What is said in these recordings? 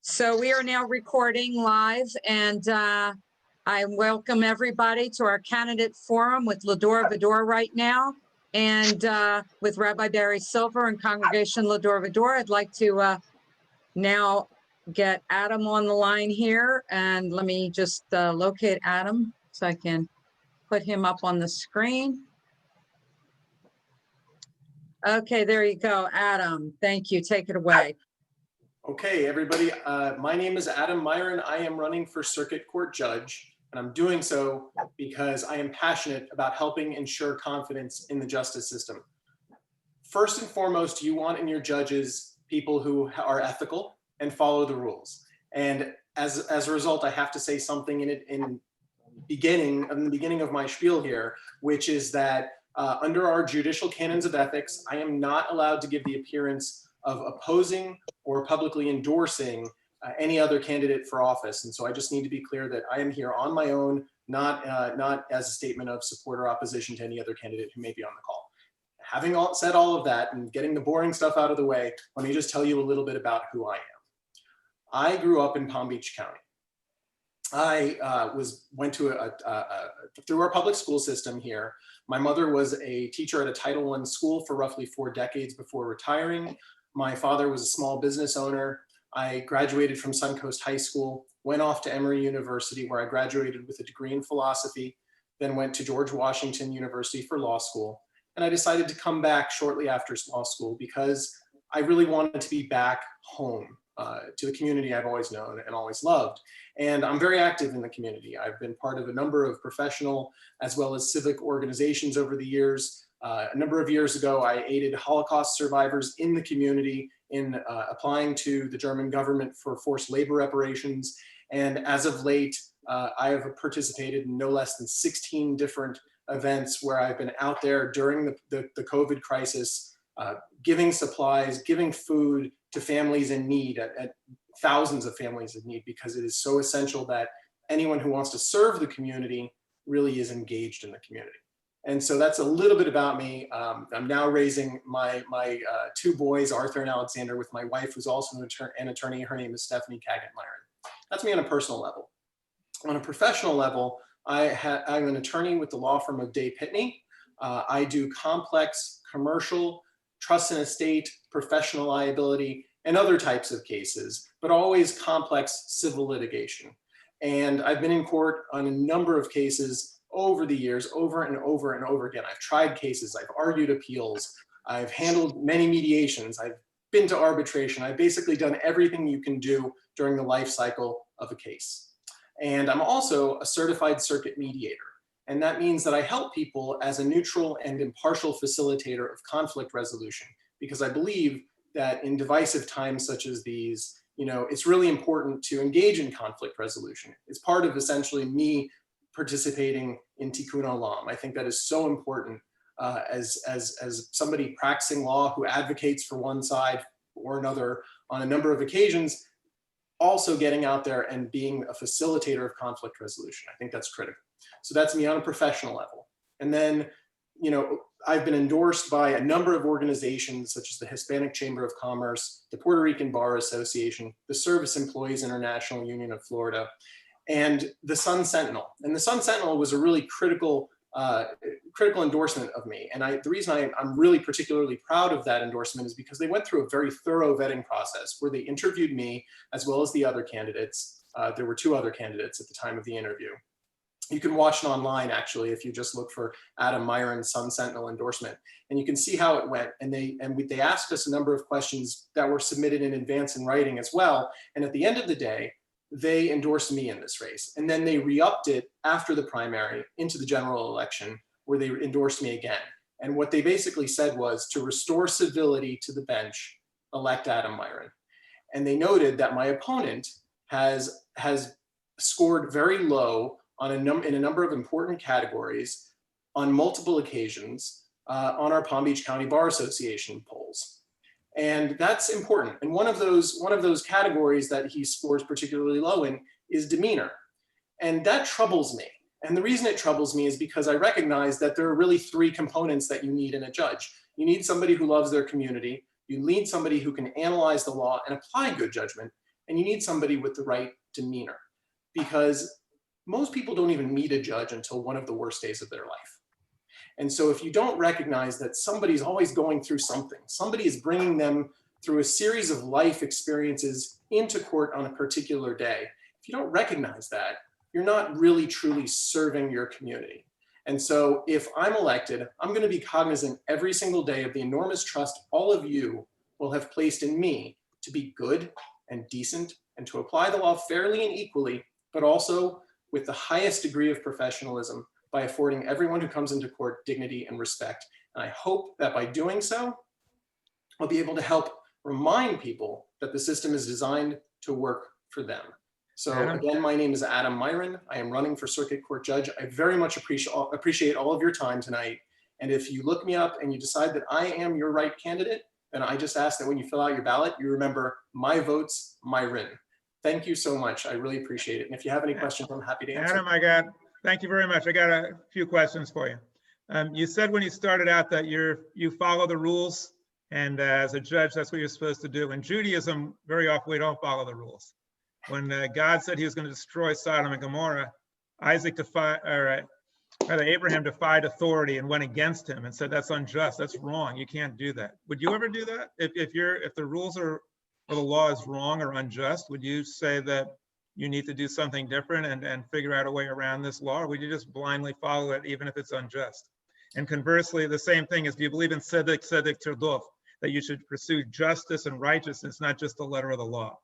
So we are now recording live, and I welcome everybody to our candidate forum with Va-Dor right now, and with Rabbi Barry Silver and Congregation Va-Dor. I'd like to now get Adam on the line here, and let me just locate Adam so I can put him up on the screen. Okay, there you go, Adam. Thank you. Take it away. Okay, everybody, my name is Adam Myron. I am running for Circuit Court Judge, and I'm doing so because I am passionate about helping ensure confidence in the justice system. First and foremost, you want in your judges people who are ethical and follow the rules. And as a result, I have to say something in the beginning of my spiel here, which is that under our judicial canons of ethics, I am not allowed to give the appearance of opposing or publicly endorsing any other candidate for office. And so I just need to be clear that I am here on my own, not as a statement of support or opposition to any other candidate who may be on the call. Having said all of that and getting the boring stuff out of the way, let me just tell you a little bit about who I am. I grew up in Palm Beach County. I went to through our public school system here. My mother was a teacher at a Title I school for roughly 4 decades before retiring. My father was a small business owner. I graduated from Suncoast High School, went off to Emory University, where I graduated with a degree in philosophy, then went to George Washington University for law school. And I decided to come back shortly after law school because I really wanted to be back home to the community I've always known and always loved. And I'm very active in the community. I've been part of a number of professional as well as civic organizations over the years. A number of years ago, I aided Holocaust survivors in the community in applying to the German government for forced labor reparations. And as of late, I have participated in no less than 16 different events where I've been out there during the COVID crisis, giving supplies, giving food to families in need, at thousands of families in need, because it is so essential that anyone who wants to serve the community really is engaged in the community. And so that's a little bit about me. I'm now raising my 2 boys, Arthur and Alexander, with my wife, who's also an attorney. Her name is Stephanie Kagan-Myron. That's me on a personal level. On a professional level, I'm an attorney with the law firm of Day Pitney. I do complex commercial, trust and estate, professional liability, and other types of cases, but always complex civil litigation. And I've been in court on a number of cases over the years, over and over and over again. I've tried cases, I've argued appeals, I've handled many mediations, I've been to arbitration. I've basically done everything you can do during the life cycle of a case. And I'm also a certified circuit mediator. And that means that I help people as a neutral and impartial facilitator of conflict resolution, because I believe that in divisive times such as these, it's really important to engage in conflict resolution. It's part of essentially me participating in tikkun olam. I think that is so important as somebody practicing law who advocates for one side or another on a number of occasions, also getting out there and being a facilitator of conflict resolution. I think that's critical. So that's me on a professional level. And then, I've been endorsed by a number of organizations such as the Hispanic Chamber of Commerce, the Puerto Rican Bar Association, the Service Employees International Union of Florida, and the Sun Sentinel. And the Sun Sentinel was a really critical endorsement of me. And the reason I'm really particularly proud of that endorsement is because they went through a very thorough vetting process where they interviewed me as well as the other candidates. There were 2 other candidates at the time of the interview. You can watch it online, actually, if you just look for Adam Myron Sun Sentinel endorsement, and you can see how it went. And they asked us a number of questions that were submitted in advance in writing as well. And at the end of the day, they endorsed me in this race. And then they re-upped it after the primary into the general election, where they endorsed me again. And what they basically said was, to restore civility to the bench, elect Adam Myron. And they noted that my opponent has scored very low in a number of important categories on multiple occasions on our Palm Beach County Bar Association polls. And that's important. And one of those categories that he scores particularly low in is demeanor. And that troubles me. And the reason it troubles me is because I recognize that there are really 3 components that you need in a judge. You need somebody who loves their community. You need somebody who can analyze the law and apply good judgment. and you need somebody with the right demeanor, because most people don't even meet a judge until one of the worst days of their life. And so if you don't recognize that somebody's always going through something, somebody is bringing them through a series of life experiences into court on a particular day, if you don't recognize that, you're not really truly serving your community. And so if I'm elected, I'm going to be cognizant every single day of the enormous trust all of you will have placed in me to be good and decent and to apply the law fairly and equally, but also with the highest degree of professionalism by affording everyone who comes into court dignity and respect. And I hope that by doing so, I'll be able to help remind people that the system is designed to work for them. So again, my name is Adam Myron. I am running for Circuit Court Judge. I very much appreciate all of your time tonight. And if you look me up and you decide that I am your right candidate, then I just ask that when you fill out your ballot, you remember my vote's Myron. Thank you so much. I really appreciate it. And if you have any questions, I'm happy to answer. Adam, thank you very much. I got a few questions for you. You said when you started out that you follow the rules, and as a judge, that's what you're supposed to do. In Judaism, very often we don't follow the rules. When God said he was going to destroy Sodom and Gomorrah, Abraham defied authority and went against him and said, that's unjust, that's wrong, you can't do that. Would you ever do that? If the rules or the law is wrong or unjust, would you say that you need to do something different and figure out a way around this law, or would you just blindly follow it even if it's unjust? And conversely, the same thing is, do you believe in tzedek terdov, that you should pursue justice and righteousness, not just the letter of the law?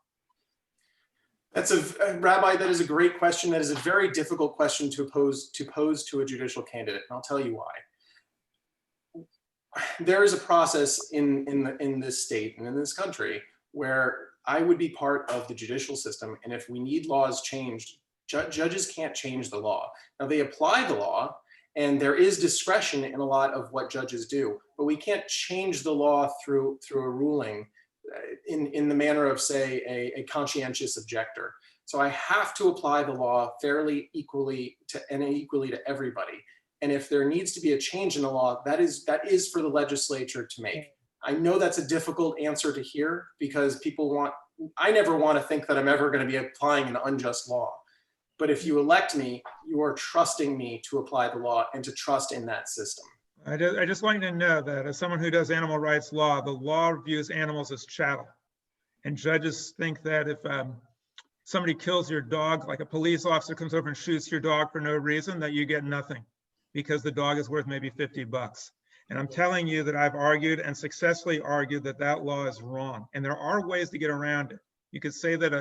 That's Rabbi, that is a great question. That is a very difficult question to pose to a judicial candidate, and I'll tell you why. There is a process in this state and in this country where I would be part of the judicial system, and if we need laws changed, judges can't change the law. Now, they apply the law, and there is discretion in a lot of what judges do, but we can't change the law through a ruling in the manner of, say, a conscientious objector. So I have to apply the law fairly, equally to everybody. And if there needs to be a change in the law, that is for the legislature to make. I know that's a difficult answer to hear, because I never want to think that I'm ever going to be applying an unjust law. But if you elect me, you are trusting me to apply the law and to trust in that system. I just want you to know that as someone who does animal rights law, the law views animals as chattel. And judges think that if somebody kills your dog, like a police officer comes over and shoots your dog for no reason, that you get nothing because the dog is worth maybe 50 bucks. And I'm telling you that I've argued and successfully argued that that law is wrong. And there are ways to get around it. You could say that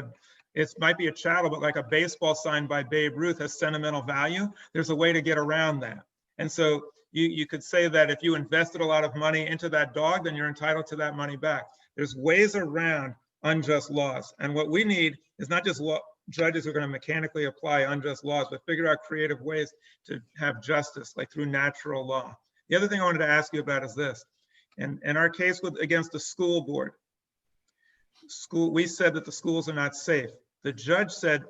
it might be a chattel, but like a baseball sign by Babe Ruth has sentimental value. There's a way to get around that. And so you could say that if you invested a lot of money into that dog, then you're entitled to that money back. There's ways around unjust laws. And what we need is not just judges who are going to mechanically apply unjust laws, but figure out creative ways to have justice, like through natural law. The other thing I wanted to ask you about is this. In our case against the school board, we said that the schools are not safe. The judge said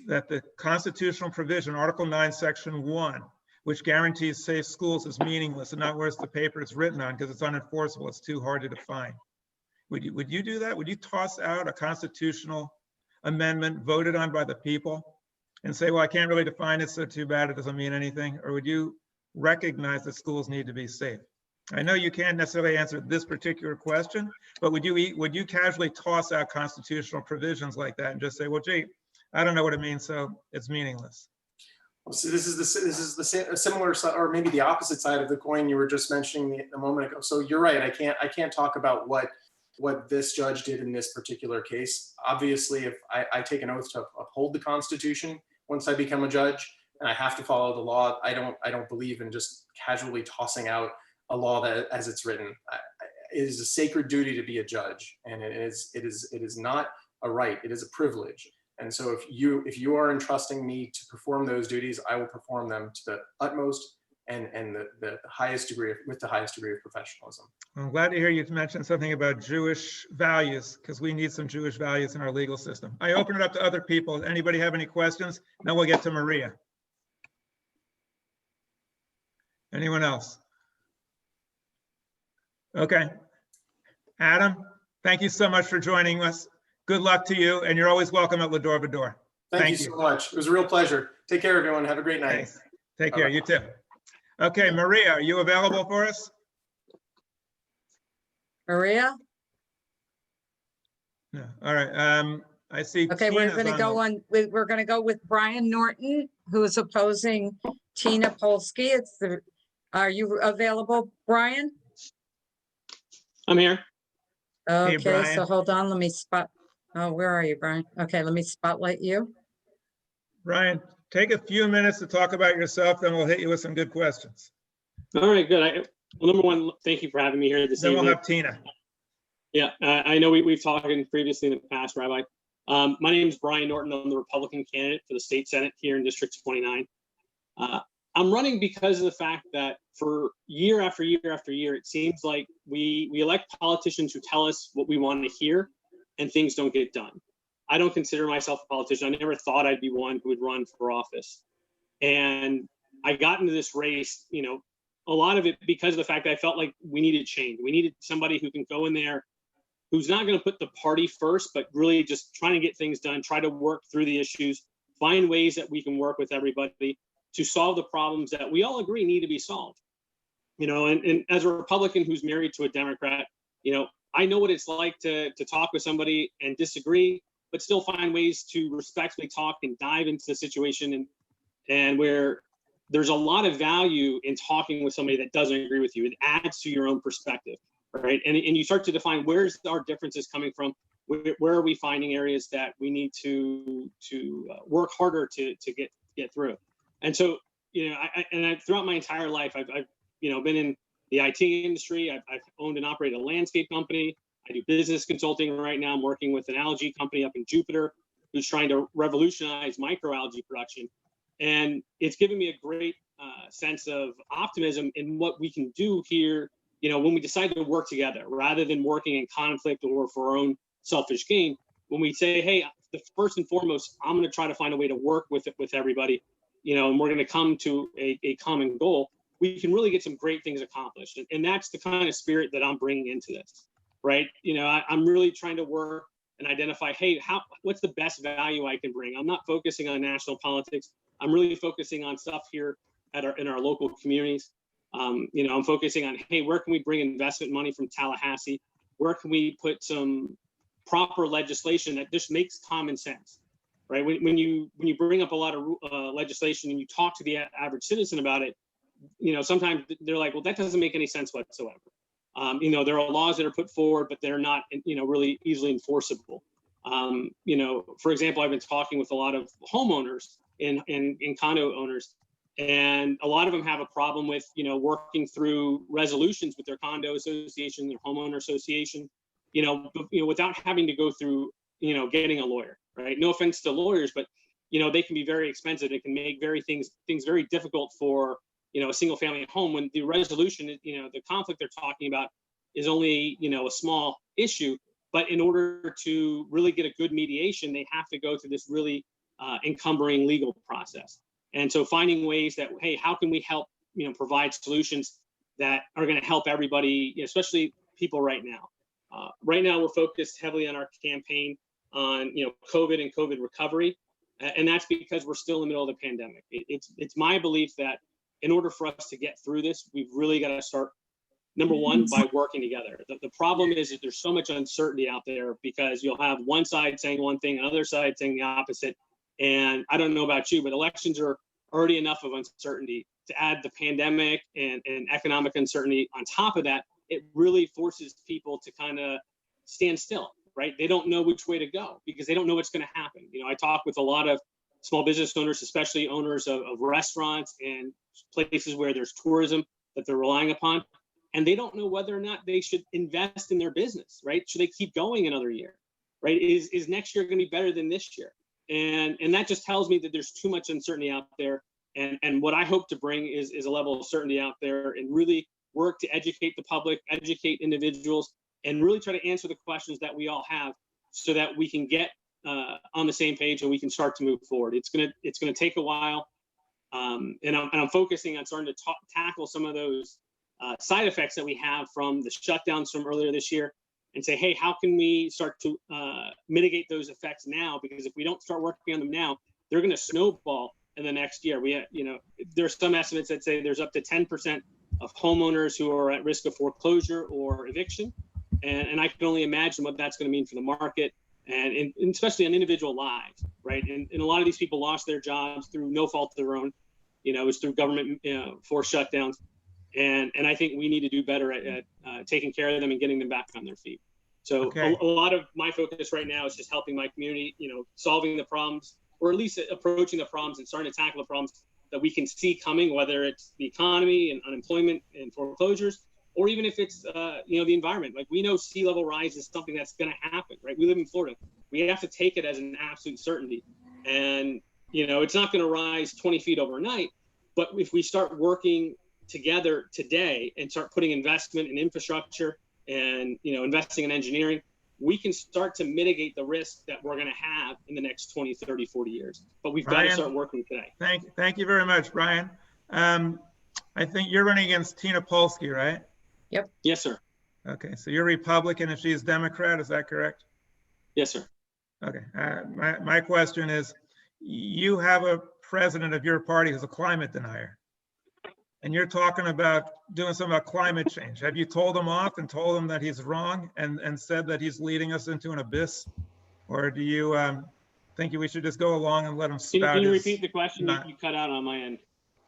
that the constitutional provision, Article 9, Section 1, which guarantees safe schools, is meaningless and not worth the paper it's written on because it's unenforceable. It's too hard to define. Would you do that? Would you toss out a constitutional amendment voted on by the people and say, well, I can't really define it, so too bad, it doesn't mean anything? Or would you recognize that schools need to be safe? I know you can't necessarily answer this particular question, but would you casually toss out constitutional provisions like that and just say, well, gee, I don't know what it means, so it's meaningless? So this is the similar, or maybe the opposite side of the coin you were just mentioning a moment ago. So you're right. I can't talk about what this judge did in this particular case. Obviously, if I take an oath to uphold the Constitution once I become a judge, and I have to follow the law, I don't believe in just casually tossing out a law that as it's written. It is a sacred duty to be a judge, and it is not a right. It is a privilege. And so if you are entrusting me to perform those duties, I will perform them to the utmost and the highest degree with the highest degree of professionalism. I'm glad to hear you mention something about Jewish values, because we need some Jewish values in our legal system. I open it up to other people. Anybody have any questions? Then we'll get to Maria. Anyone else? Okay. Adam, thank you so much for joining us. Good luck to you, and you're always welcome at Va-Dor. Thank you so much. It was a real pleasure. Take care, everyone. Have a great night. Thanks. Take care. Bye-bye. You too. Okay, Maria, are you available for us? Maria? No. All right. I see. Okay, we're Tina's going to on go the- on, we're going to go with Brian Norton, who is opposing Tina Polsky. Are you available, Brian? I'm here. Hey, Okay, so Brian. hold on, let me where are you, Brian? Okay, let me spotlight you. Brian, take a few minutes to talk about yourself, then we'll hit you with some good questions. All right, good. Well, number one, thank you for having me here this Then we'll evening. have Tina. Yeah, I know we've talked previously in the past, Rabbi. My name is Brian Norton. I'm the Republican candidate for the state Senate here in District 29. I'm running because of the fact that for year after year after year, it seems like we elect politicians who tell us what we want to hear and things don't get done. I don't consider myself a politician. I never thought I'd be one who would run for office. And I got into this race, you know, a lot of it because of the fact that I felt like we needed change. We needed somebody who can go in there, who's not going to put the party first, but really just trying to get things done, try to work through the issues, find ways that we can work with everybody to solve the problems that we all agree need to be solved. You know, and as a Republican who's married to a Democrat, you know, I know what it's like to talk with somebody and disagree, but still find ways to respectfully talk and dive into the situation, and where there's a lot of value in talking with somebody that doesn't agree with you. It adds to your own perspective, right? And you start to define where's our differences coming from, where are we finding areas that we need to work harder to get through. And so, you know, I throughout my entire life, I've you know, been in the IT industry. I've owned and operated a landscape company. I do business consulting right now. I'm working with an algae company up in Jupiter who's trying to revolutionize microalgae production. And it's given me a great sense of optimism in what we can do here, you know, when we decide to work together rather than working in conflict or for our own selfish gain. When we say, hey, the first and foremost, I'm going to try to find a way to work with everybody, you know, and we're going to come to a common goal, we can really get some great things accomplished. And that's the kind of spirit that I'm bringing into this, right? You know, I'm really trying to work and identify, hey, what's the best value I can bring? I'm not focusing on national politics. I'm really focusing on stuff here in our local communities. You know, I'm focusing on, hey, where can we bring investment money from Tallahassee? Where can we put some proper legislation that just makes common sense, right? When you bring up a lot of legislation and you talk to the average citizen about it, you know, sometimes they're like, well, that doesn't make any sense whatsoever. You know, there are laws that are put forward, but they're not, you know, really easily enforceable. You know, for example, I've been talking with a lot of homeowners and condo owners, and a lot of them have a problem with, you know, working through resolutions with their condo association, their homeowner association, you know, without having to go through, you know, getting a lawyer, right? No offense to lawyers, but, you know, they can be very expensive. It can make things very difficult for, you know, a single family home when the resolution, you know, the conflict they're talking about is only, you know, a small issue. But in order to really get a good mediation, they have to go through this really encumbering legal process. And so finding ways that, hey, how can we help, you know, provide solutions that are going to help everybody, especially people right now. Right now, we're focused heavily on our campaign on, you know, COVID and COVID recovery. And that's because we're still in the middle of the pandemic. It's my belief that in order for us to get through this, we've really got to start, number one, by working together. The problem is that there's so much uncertainty out there because you'll have one side saying one thing, another side saying the opposite. And I don't know about you, but elections are already enough of uncertainty. To add the pandemic and economic uncertainty on top of that, it really forces people to kind of stand still, right? They don't know which way to go because they don't know what's going to happen. You know, I talk with a lot of small business owners, especially owners of restaurants and places where there's tourism that they're relying upon, and they don't know whether or not they should invest in their business, right? Should they keep going another year, right? Is next year going to be better than this year? And that just tells me that there's too much uncertainty out there. And what I hope to bring is a level of certainty out there and really work to educate the public, educate individuals, and really try to answer the questions that we all have so that we can get on the same page and we can start to move forward. It's gonna take a while. And I'm focusing on starting to tackle some of those side effects that we have from the shutdowns from earlier this year. and say, hey, how can we start to mitigate those effects now? Because if we don't start working on them now, they're going to snowball in the next year. There's some estimates that say there's up to 10% of homeowners who are at risk of foreclosure or eviction. And I can only imagine what that's going to mean for the market and especially on individual lives, right? And a lot of these people lost their jobs through no fault of their own. It was through government forced shutdowns. And I think we need to do better at taking care of them and getting them back on their feet. So Okay. a lot of my focus right now is just helping my community, solving the problems, or at least approaching the problems and starting to tackle the problems that we can see coming, whether it's the economy and unemployment and foreclosures, or even if it's, the environment. Like, we know sea level rise is something that's going to happen, right? We live in Florida. We have to take it as an absolute certainty. And, it's not going to rise 20 feet overnight, but if we start working together today and start putting investment in infrastructure and, investing in engineering, we can start to mitigate the risk that we're going to have in the next 20, 30, 40 years. But we've got to start working today. Thank you very much, Brian. I think you're running against Tina Polsky, right? Yep. Yes, sir. Okay, so you're Republican and she's Democrat, is that correct? Yes, sir. Okay, my question is, you have a president of your party who's a climate denier, and you're talking about doing something about climate change. Have you told him off and told him that he's wrong and said that he's leading us into an abyss? Or do you think we should just go along and let him spout? Can you repeat the question? You cut out on my end.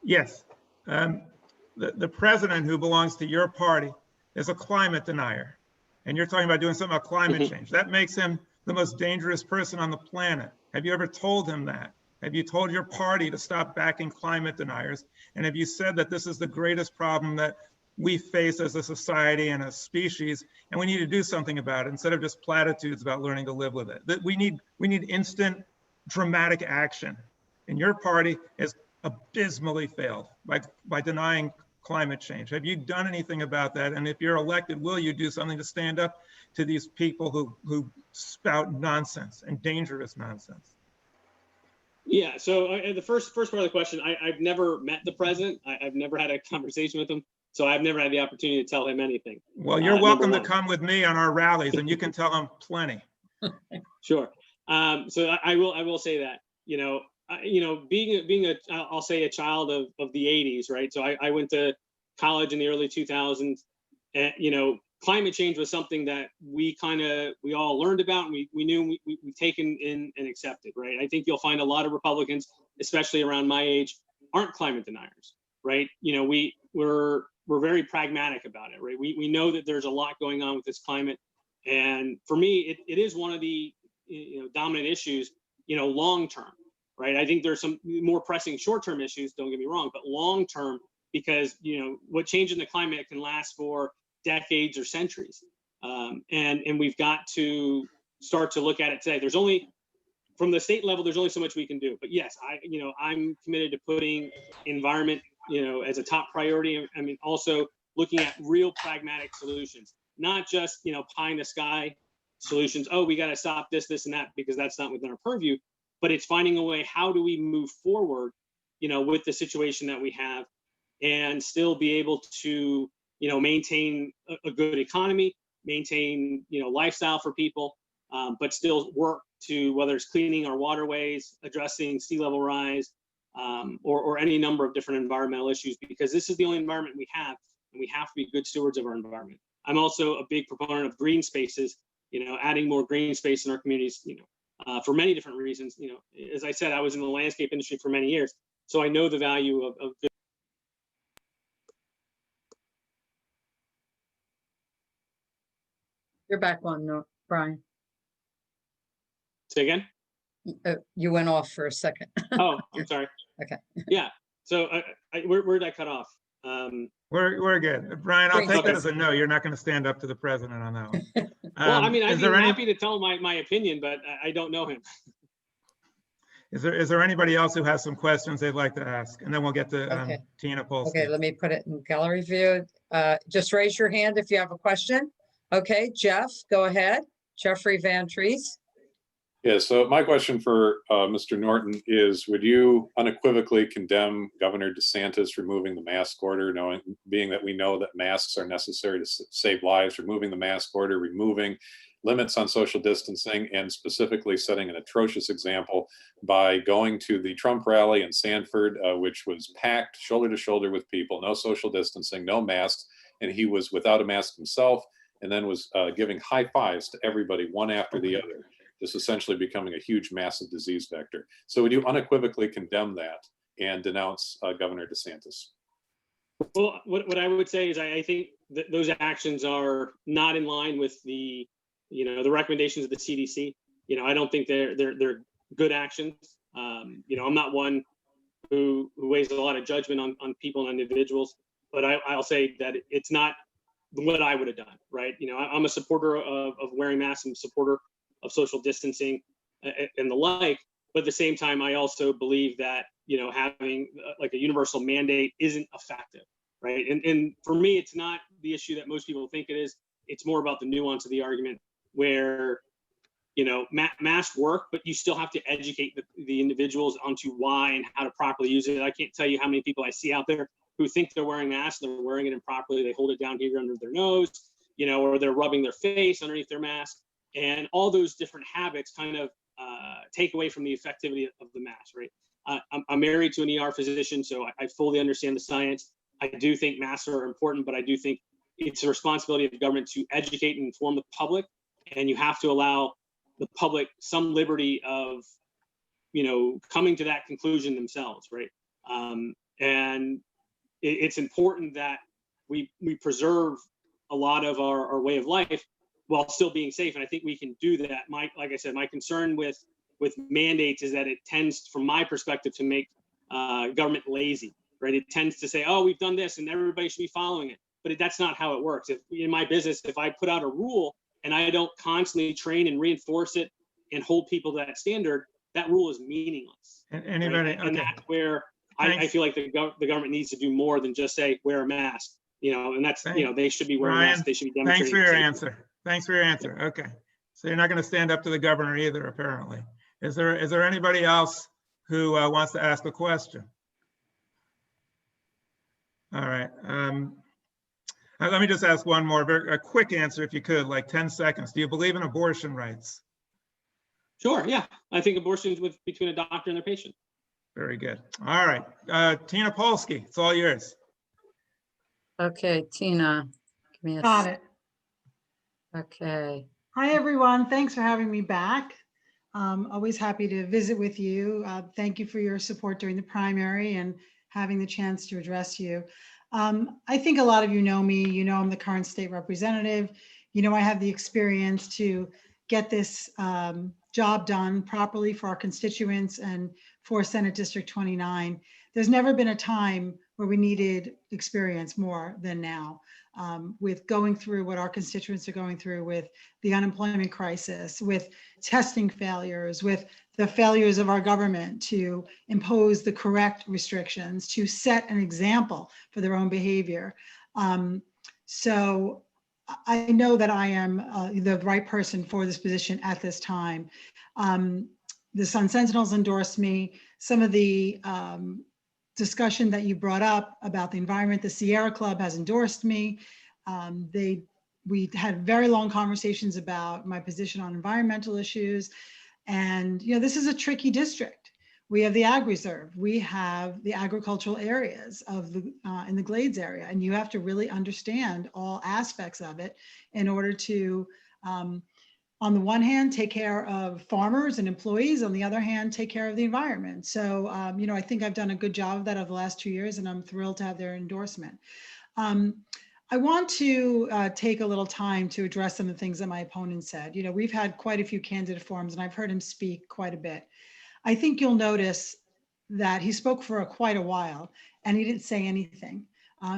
Yes. The president who belongs to your party is a climate denier, and you're talking about doing something about climate change. That makes him the most dangerous person on the planet. Have you ever told him that? Have you told your party to stop backing climate deniers? And have you said that this is the greatest problem that we face as a society and a species, and we need to do something about it instead of just platitudes about learning to live with it? That we need instant, dramatic action. And your party has abysmally failed by denying climate change. Have you done anything about that? And if you're elected, will you do something to stand up to these people who spout nonsense and dangerous nonsense? Yeah, so the first part of the question, I've never met the president. I've never had a conversation with him, so I've never had the opportunity to tell him anything. Well, you're welcome to come with me on our rallies, and you can tell him plenty. Sure. So I will say that, being I'll say a child of the 80s, right? So I went to college in the early 2000s, and climate change was something that we all learned about, and we knew we've taken in and accepted, right? I think you'll find a lot of Republicans, especially around my age, aren't climate deniers, right? We're very pragmatic about it, right? We know that there's a lot going on with this climate, and for me, it is one of the dominant issues, long term, right? I think there's some more pressing short-term issues, don't get me wrong, but long-term, because what change in the climate can last for decades or centuries, and we've got to start to look at it today. There's only, from the state level, there's only so much we can do. But yes, I'm committed to putting environment, as a top priority. I mean, also looking at real pragmatic solutions, not just pie in the sky solutions. Oh, we got to stop this, and that, because that's not within our purview. But it's finding a way. How do we move forward, with the situation that we have, and still be able to maintain a good economy, maintain, lifestyle for people, but still work to, whether it's cleaning our waterways, addressing sea level rise, or any number of different environmental issues, because this is the only environment we have, and we have to be good stewards of our environment. I'm also a big proponent of green spaces, adding more green space in our communities, for many different reasons. As I said, I was in the landscape industry for many years, so I know the value of good. You're back on, no, Brian. Say again? You went off for a second. Oh, I'm sorry. Okay. Yeah. So where did I cut off? We're good. Brian, I'll take that as a no. You're not going to stand up to the president on that one. Well, I mean, I'd be happy to tell my opinion, but I don't know him. Is there anybody else who has some questions they'd like to ask? And then we'll get to Tina Polsky. Okay, let me put it in gallery view. Just raise your hand if you have a question. Okay, Jeff, go ahead. Jeffrey Van Treese. Yeah, so my question for Mr. Norton is, would you unequivocally condemn Governor DeSantis removing the mask order, being that we know that masks are necessary to save lives, removing the mask order, removing limits on social distancing, and specifically setting an atrocious example by going to the Trump rally in Sanford, which was packed shoulder to shoulder with people, no social distancing, no masks, and he was without a mask himself, and then was giving high fives to everybody, one after the other. Just essentially becoming a huge, massive disease vector. So would you unequivocally condemn that and denounce Governor DeSantis? Well, what I would say is I think that those actions are not in line with the recommendations of the CDC. I don't think they're good actions. I'm not one who weighs a lot of judgment on people and individuals, but I'll say that it's not what I would have done, right? I'm a supporter of wearing masks. I'm a supporter of social distancing and the like, but at the same time, I also believe that having like a universal mandate isn't effective, right? And for me, it's not the issue that most people think it is. It's more about the nuance of the argument, where masks work, but you still have to educate the individuals onto why and how to properly use it. I can't tell you how many people I see out there who think they're wearing masks, they're wearing it improperly. They hold it down here under their nose, or they're rubbing their face underneath their mask. And all those different habits kind of take away from the effectivity of the mask, right? I'm married to an ER physician, so I fully understand the science. I do think masks are important, but I do think it's a responsibility of the government to educate and inform the public, and you have to allow the public some liberty of, coming to that conclusion themselves, right? And it's important that we preserve a lot of our way of life while still being safe. And I think we can do that. Like I said, my concern with mandates is that it tends, from my perspective, to make government lazy, right? It tends to say, oh, we've done this and everybody should be following it. But that's not how it works. If in my business, if I put out a rule and I don't constantly train and reinforce it and hold people to that standard, that rule is meaningless. Anybody? Right? Okay. And that's where I feel like the government needs to do more than just say, wear a mask. And that's, they should be wearing masks. They should be demonstrating. Thanks for your safety. answer. Thanks for your answer. Okay. So you're not going to stand up to the governor either, apparently. Is there anybody else who wants to ask a question? All right. Let me just ask one more, a quick answer, if you could, like 10 seconds. Do you believe in abortion rights? Sure. Yeah. I think abortion is between a doctor and their patient. Very good. All right. Tina Polsky, it's all yours. Okay, Tina. Give me a Got it. Okay. Hi, everyone. Thanks for having me back. Always happy to visit with you. Thank you for your support during the primary and having the chance to address you. I think a lot of you know me. I'm the current state representative. I have the experience to get this job done properly for our constituents and for Senate District 29. There's never been a time where we needed experience more than now, with going through what our constituents are going through with the unemployment crisis, with testing failures, with the failures of our government to impose the correct restrictions, to set an example for their own behavior. So I know that I am the right person for this position at this time. The Sun Sentinels endorsed me. Some of the discussion that you brought up about the environment, the Sierra Club has endorsed me. We had very long conversations about my position on environmental issues. And this is a tricky district. We have the Ag Reserve. We have the agricultural areas of in the Glades area. And you have to really understand all aspects of it in order to, on the one hand, take care of farmers and employees, on the other hand, take care of the environment. So, I think I've done a good job of that over the last 2 years, and I'm thrilled to have their endorsement. I want to take a little time to address some of the things that my opponent said. We've had quite a few candidate forums, and I've heard him speak quite a bit. I think you'll notice that he spoke for quite a while, and he didn't say anything.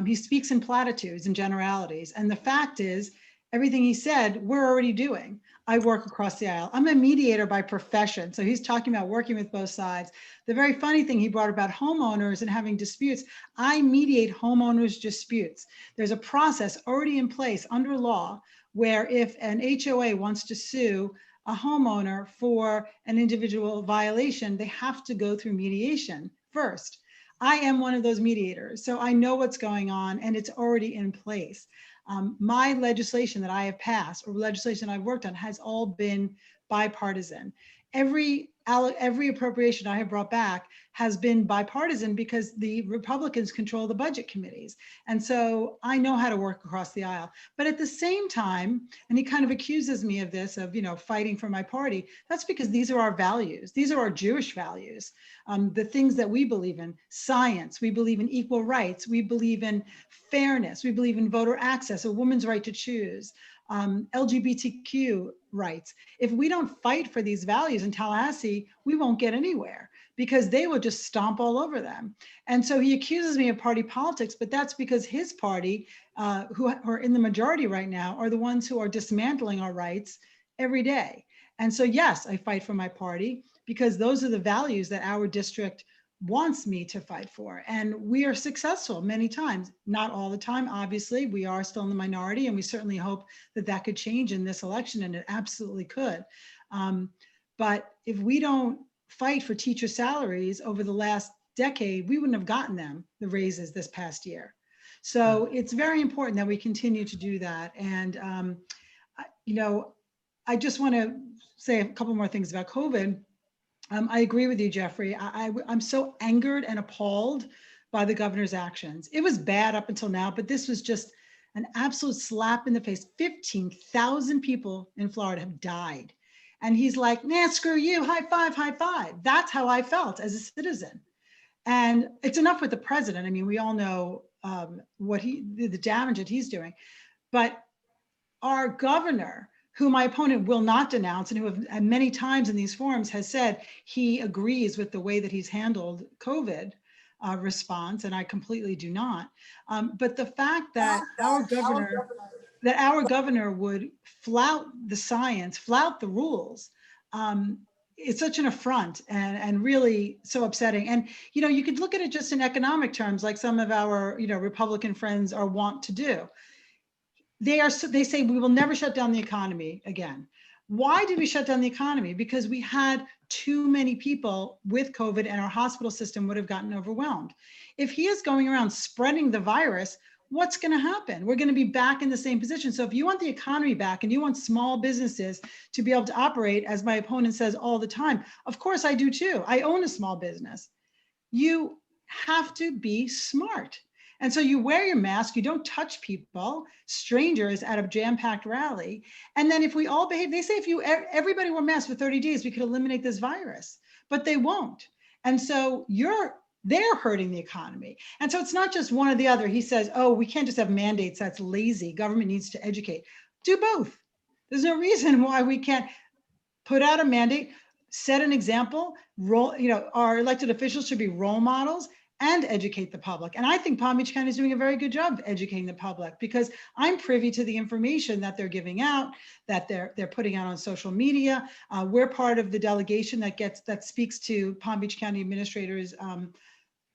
He speaks in platitudes and generalities, and the fact is, everything he said, we're already doing. I work across the aisle. I'm a mediator by profession. So he's talking about working with both sides. The very funny thing he brought about homeowners and having disputes, I mediate homeowners disputes. There's a process already in place under law where if an HOA wants to sue a homeowner for an individual violation, they have to go through mediation first. I am one of those mediators, so I know what's going on and it's already in place. My legislation that I have passed or legislation I've worked on has all been bipartisan. Every appropriation I have brought back has been bipartisan because the Republicans control the budget committees. And so I know how to work across the aisle. But at the same time, and he kind of accuses me of this, of, fighting for my party. That's because these are our values. These are our Jewish values. The things that we believe in: science, we believe in equal rights, we believe in fairness, we believe in voter access, a woman's right to choose, LGBTQ rights. If we don't fight for these values in Tallahassee, we won't get anywhere because they will just stomp all over them. And so he accuses me of party politics, but that's because his party, who are in the majority right now, are the ones who are dismantling our rights every day. And so, yes, I fight for my party because those are the values that our district wants me to fight for. And we are successful many times, not all the time. Obviously, we are still in the minority, and we certainly hope that that could change in this election, and it absolutely could. But if we don't fight for teacher salaries over the last decade, we wouldn't have gotten them the raises this past year. So it's very important that we continue to do that. And, I just want to say a couple more things about COVID. I agree with you, Jeffrey. I'm so angered and appalled by the governor's actions. It was bad up until now, but this was just an absolute slap in the face. 15,000 people in Florida have died. And he's like, nah, screw you, high five, high five. That's how I felt as a citizen. And it's enough with the president. I mean, we all know the damage that he's doing. But our governor, who my opponent will not denounce, and who have many times in these forums has said he agrees with the way that he's handled COVID response, and I completely do not. But the fact that our governor would flout the science, flout the rules, it's such an affront and really so upsetting. And, you could look at it just in economic terms, like some of our, Republican friends are wont to do. They say we will never shut down the economy again. Why did we shut down the economy? Because we had too many people with COVID and our hospital system would have gotten overwhelmed. If he is going around spreading the virus, what's going to happen? We're going to be back in the same position. So if you want the economy back and you want small businesses to be able to operate, as my opponent says all the time, of course I do too. I own a small business. You have to be smart. And so you wear your mask, you don't touch people, strangers at a jam-packed rally. And then if we all behave, they say if everybody wore masks for 30 days, we could eliminate this virus, but they won't. And so they're hurting the economy. And so it's not just one or the other. He says, oh, we can't just have mandates. That's lazy. Government needs to educate. Do both. There's no reason why we can't put out a mandate, set an example, our elected officials should be role models, and educate the public. And I think Palm Beach County is doing a very good job educating the public, because I'm privy to the information that they're giving out, that they're putting out on social media. We're part of the delegation that speaks to Palm Beach County administrators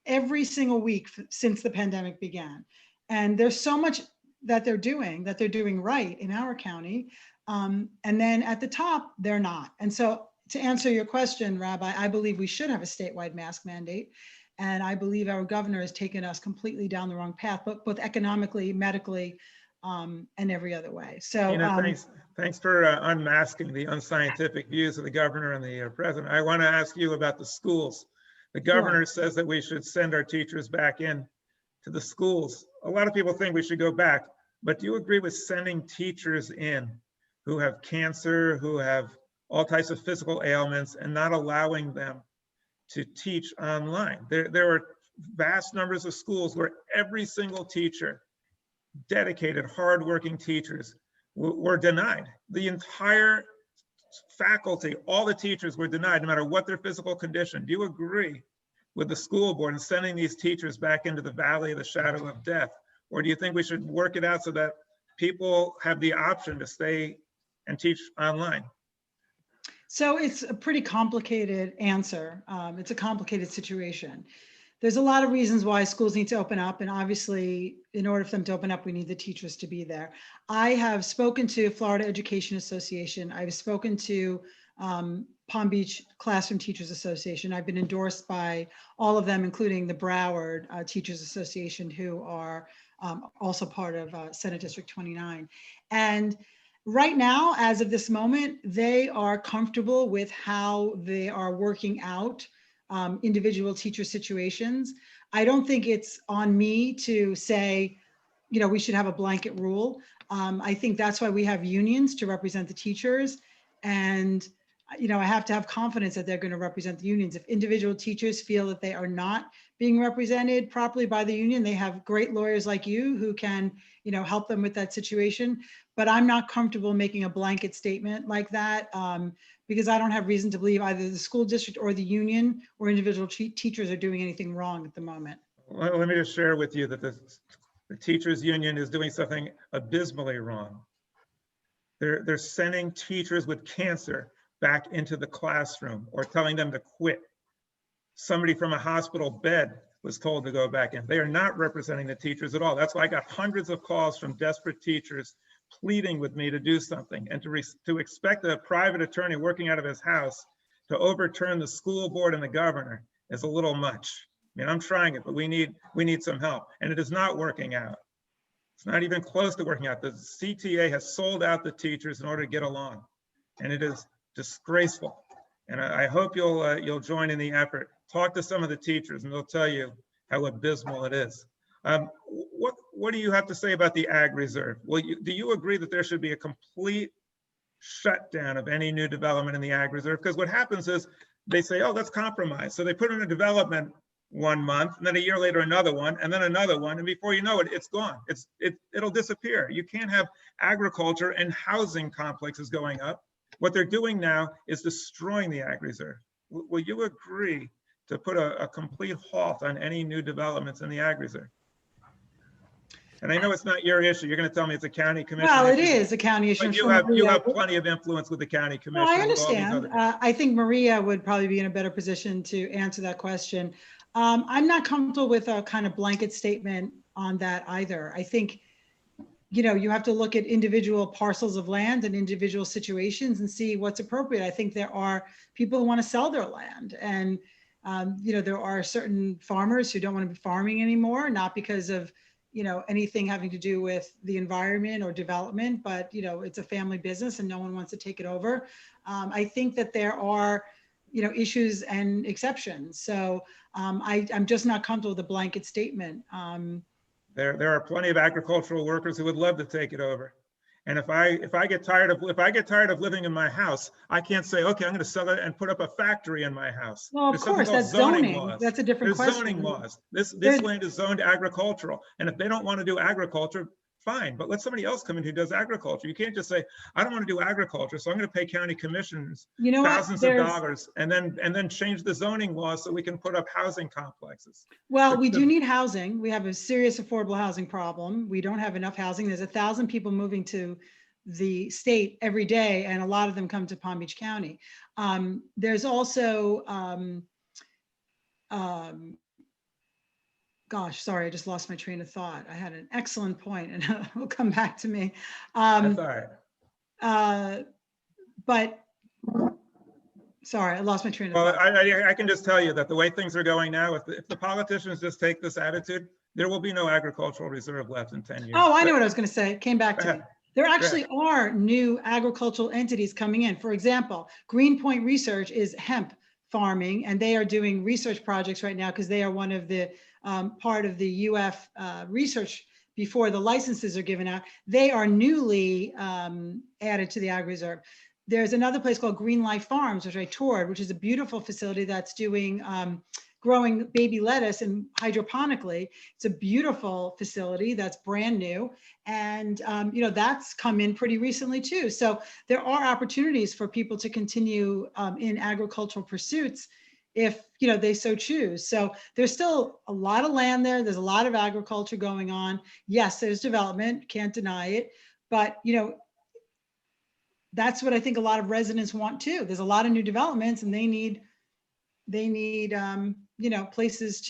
every single week since the pandemic began. And there's so much that they're doing right in our county. And then at the top, they're not. And so to answer your question, Rabbi, I believe we should have a statewide mask mandate. And I believe our governor has taken us completely down the wrong path, both economically, medically, and every other way. So thanks for unmasking the unscientific views of the governor and the president. I want to ask you about the schools. The governor says that we should send our teachers back in to the schools. A lot of people think we should go back, but do you agree with sending teachers in who have cancer, who have all types of physical ailments, and not allowing them to teach online? There are vast numbers of schools where every single teacher, dedicated, hardworking teachers, were denied. The entire faculty, all the teachers were denied, no matter what their physical condition. Do you agree with the school board in sending these teachers back into the valley of the shadow of death? Or do you think we should work it out so that people have the option to stay and teach online? So it's a pretty complicated answer. It's a complicated situation. there's a lot of reasons why schools need to open up. And obviously, in order for them to open up, we need the teachers to be there. I have spoken to Florida Education Association. I've spoken to Palm Beach Classroom Teachers Association. I've been endorsed by all of them, including the Broward Teachers Association, who are also part of Senate District 29. And right now, as of this moment, they are comfortable with how they are working out individual teacher situations. I don't think it's on me to say, you know, we should have a blanket rule. I think that's why we have unions to represent the teachers. And, you know, I have to have confidence that they're going to represent the unions. If individual teachers feel that they are not being represented properly by the union, they have great lawyers like you who can, you know, help them with that situation. But I'm not comfortable making a blanket statement like that because I don't have reason to believe either the school district or the union or individual teachers are doing anything wrong at the moment. Let me just share with you that the teachers union is doing something abysmally wrong. They're sending teachers with cancer back into the classroom or telling them to quit. Somebody from a hospital bed was told to go back in. They are not representing the teachers at all. That's why I got hundreds of calls from desperate teachers pleading with me to do something, and to expect a private attorney working out of his house to overturn the school board and the governor is a little much. I mean, I'm trying it, but we need some help, and it is not working out. It's not even close to working out. The CTA has sold out the teachers in order to get along, and it is disgraceful. And I hope you'll join in the effort. Talk to some of the teachers, and they'll tell you how abysmal it is. What do you have to say about the Ag Reserve? Well, do you agree that there should be a complete shutdown of any new development in the Ag Reserve? Because what happens is they say, oh, that's compromise. So they put in a development 1 month, and then a year later another one, and then another one, and before you know it, it's gone. It'll disappear. You can't have agriculture and housing complexes going up. What they're doing now is destroying the Ag Reserve. Will you agree to put a complete halt on any new developments in the Ag Reserve? And I know it's not your issue. You're going to tell me it's a county commission. Well, it issue, is a county issue. but you have plenty of influence with the county commission. No, I with all these understand. other I think Maria would probably be in a better position to answer that question. I'm not comfortable with a kind of blanket statement on that either. I think, you know, you have to look at individual parcels of land and individual situations and see what's appropriate. I think there are people who want to sell their land, and you know, there are certain farmers who don't want to be farming anymore, not because of, you know, anything having to do with the environment or development, but, you know, it's a family business and no one wants to take it over. I think that there are, you know, issues and exceptions. So I'm just not comfortable with a blanket statement. There are plenty of agricultural workers who would love to take it over. And if I get tired of living in my house, I can't say, okay, I'm going to sell it and put up a factory in my house. Well, of course, that's zoning. Laws. That's a different There's question. zoning laws. This land is zoned agricultural. And if they don't want to do agriculture, fine, but let somebody else come in who does agriculture. You can't just say, I don't want to do agriculture, so I'm going to pay county commissioners thousands of dollars and then change the zoning laws so we can put up housing complexes. Well, we do need housing. We have a serious affordable housing problem. We don't have enough housing. There's 1,000 people moving to the state every day, and a lot of them come to Palm Beach County. There's also, gosh, sorry, I just lost my train of thought. I had an excellent point and it will come back to me. That's all right. But sorry, I lost my train of thought. Well, I can just tell you that the way things are going now, if the politicians just take this attitude, there will be no agricultural reserve left in 10 years. Oh, I know what I was going to say. It came back to me. There actually are new agricultural entities coming in. For example, Greenpoint Research is hemp farming, and they are doing research projects right now because they are one of the part of the UF research before the licenses are given out. They are newly added to the Ag Reserve. There's another place called Green Life Farms, which I toured, which is a beautiful facility that's doing growing baby lettuce and hydroponically. It's a beautiful facility that's brand new. And, you know, that's come in pretty recently too. So there are opportunities for people to continue in agricultural pursuits if, you know, they so choose. So there's still a lot of land there. There's a lot of agriculture going on. Yes, there's development, can't deny it. But, you know, that's what I think a lot of residents want too. There's a lot of new developments and they need places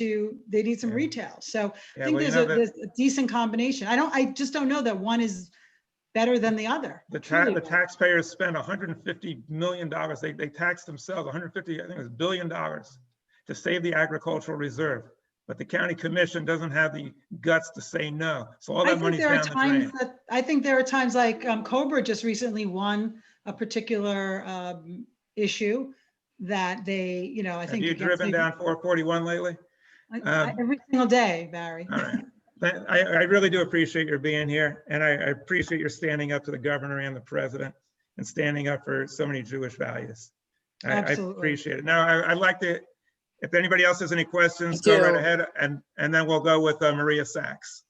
they need some Yeah. retail. So I Yeah, think well, there's a decent combination. I just don't know that one is better than the other. the Truly. taxpayers spend $150 million. They tax themselves 150, I think it was $1 billion to save the agricultural reserve. But the county commission doesn't have the guts to say no. So all that money's down the drain. I think there are times like Cobra just recently won a particular issue that they, I Have think. you driven down 441 lately? Every single day, Barry. All right. I really do appreciate your being here, and I appreciate your standing up to the governor and the president and standing up for so many Jewish values. I Absolutely. appreciate it. Now, I'd like to, if anybody else has any questions, I go right do. ahead, and then we'll go with Maria Sachs.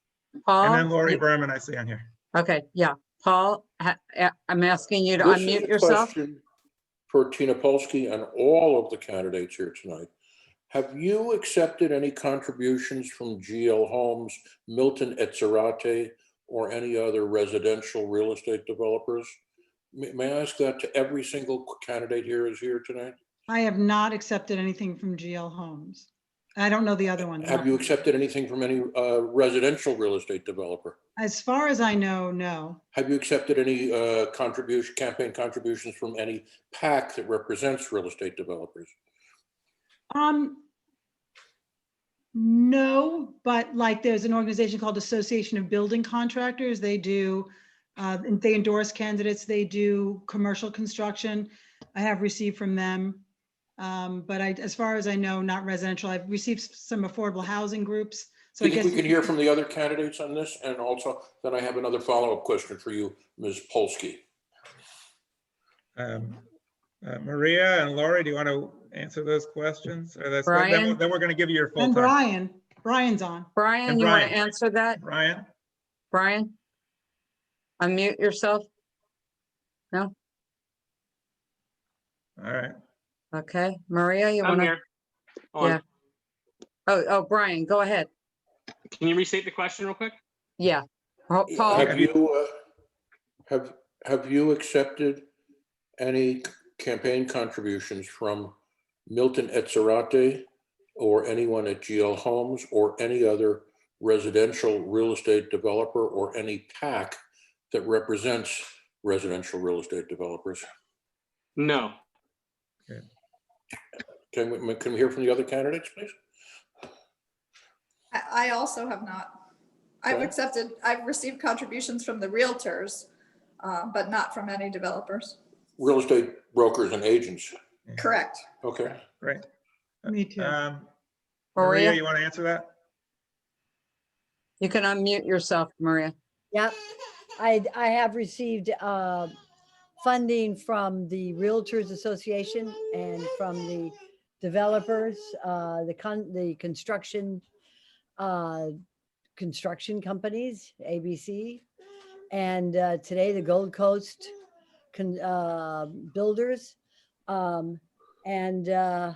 Paul? And then Lori Berman, I see on here. Okay, yeah. Paul, I'm asking you to This is unmute a yourself. question for Tina Polsky and all of the candidates here tonight. Have you accepted any contributions from GL Homes, Milton Etzerate, or any other residential real estate developers? May I ask that to every single candidate here is here tonight? I have not accepted anything from GL Homes. I don't know the other one. Have you accepted anything from any residential real estate developer? As far as I know, no. Have you accepted any campaign contributions from any PAC that represents real estate developers? No, but like there's an organization called Association of Building Contractors. They endorse candidates. They do commercial construction. I have received from them. But as far as I know, not residential. I've received some affordable housing groups. So Do you think we can hear from the other candidates on this? And also, then I have another follow-up question for you, Ms. Polsky. Maria and Lori, do you want to answer those questions? Or Brian? then we're going to give you your full And time. Brian's on. Brian, And you want to Brian. answer that? Brian? Brian? Unmute yourself. No? All right. Okay. Maria, you I'm want to? here. Hold on. Yeah. Oh, Brian, go ahead. Can you restate the question real quick? Yeah. Paul? Have you accepted any campaign contributions from Milton Etzerate or anyone at GL Homes or any other residential real estate developer or any PAC that represents residential real estate developers? No. Can we hear from the other candidates, please? I also have not. I've received contributions from the realtors, but not from any developers. Real estate brokers and agents. Correct. Okay. Great. Me too. Maria, Maria, you want to answer that? you can unmute yourself, Maria. Yep. I have received funding from the Realtors Association and from the developers, the construction companies, ABC, and today the Gold Coast builders, and a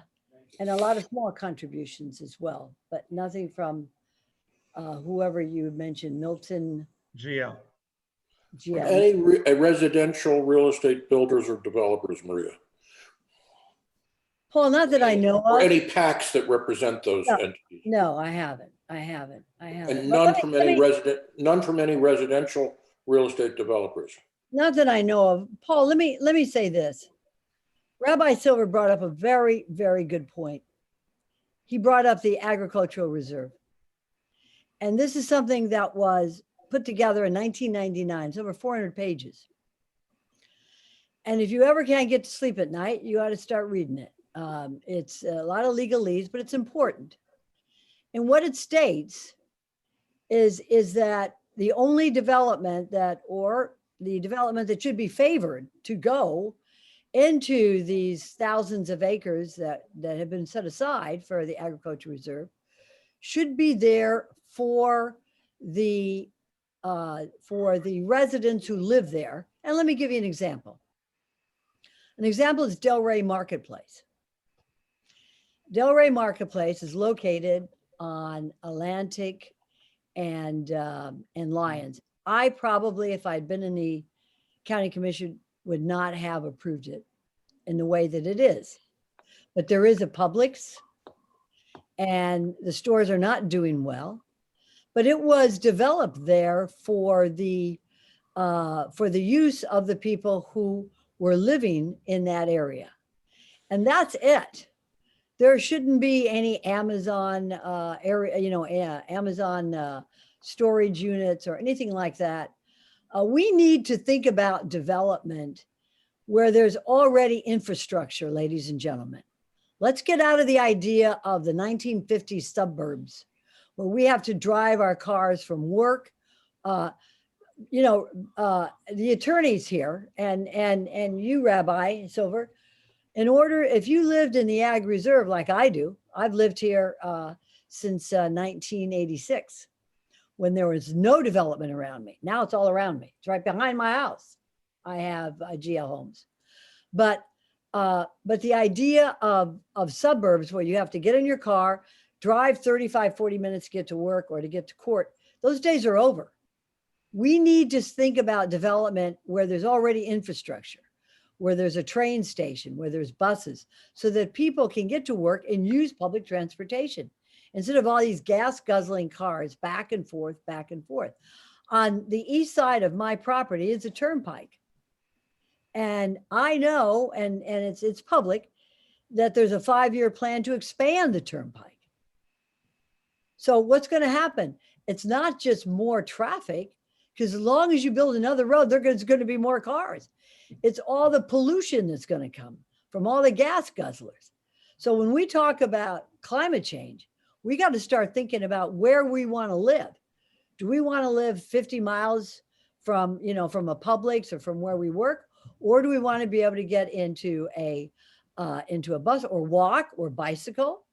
lot of small contributions as well, but nothing from whoever you mentioned, Milton. GL. GL. Any residential real estate builders or developers, Maria? Paul, not that I know Or of. any PACs that represent those No. entities? No, I haven't. And But none from any residential real estate developers? Not that I know of. Paul, let me say this. Rabbi Silver brought up a very, very good point. He brought up the agricultural reserve. And this is something that was put together in 1999. It's over 400 pages. And if you ever can't get to sleep at night, you ought to start reading it. It's a lot of legalese, but it's important. And what it states is that the only development that should be favored to go into these thousands of acres that have been set aside for the agriculture reserve should be there for the residents who live there. And let me give you an example. An example is Delray Marketplace. Delray Marketplace is located on Atlantic and Lyons. I probably, if I'd been in the county commission, would not have approved it in the way that it is. But there is a Publix and the stores are not doing well. But it was developed there for the use of the people who were living in that area. And that's it. There shouldn't be any Amazon area, Amazon storage units or anything like that. We need to think about development where there's already infrastructure, ladies and gentlemen. Let's get out of the idea of the 1950s suburbs where we have to drive our cars from work. The attorneys here and you, Rabbi Silver, if you lived in the Ag Reserve like I do, I've lived here since 1986 when there was no development around me. Now it's all around me. It's right behind my house. I have GL homes. But the idea of suburbs where you have to get in your car, drive 35, 40 minutes to get to work or to get to court, those days are over. We need to think about development where there's already infrastructure, where there's a train station, where there's buses, so that people can get to work and use public transportation instead of all these gas guzzling cars back and forth, back and forth. On the east side of my property is a turnpike. And I know, and it's public, that there's a 5-year plan to expand the turnpike. So what's going to happen? It's not just more traffic, because as long as you build another road, there's going to be more cars. It's all the pollution that's going to come from all the gas guzzlers. So when we talk about climate change, we got to start thinking about where we want to live. Do we want to live 50 miles from a Publix or from where we work? Or do we want to be able to get into a bus or walk or bicycle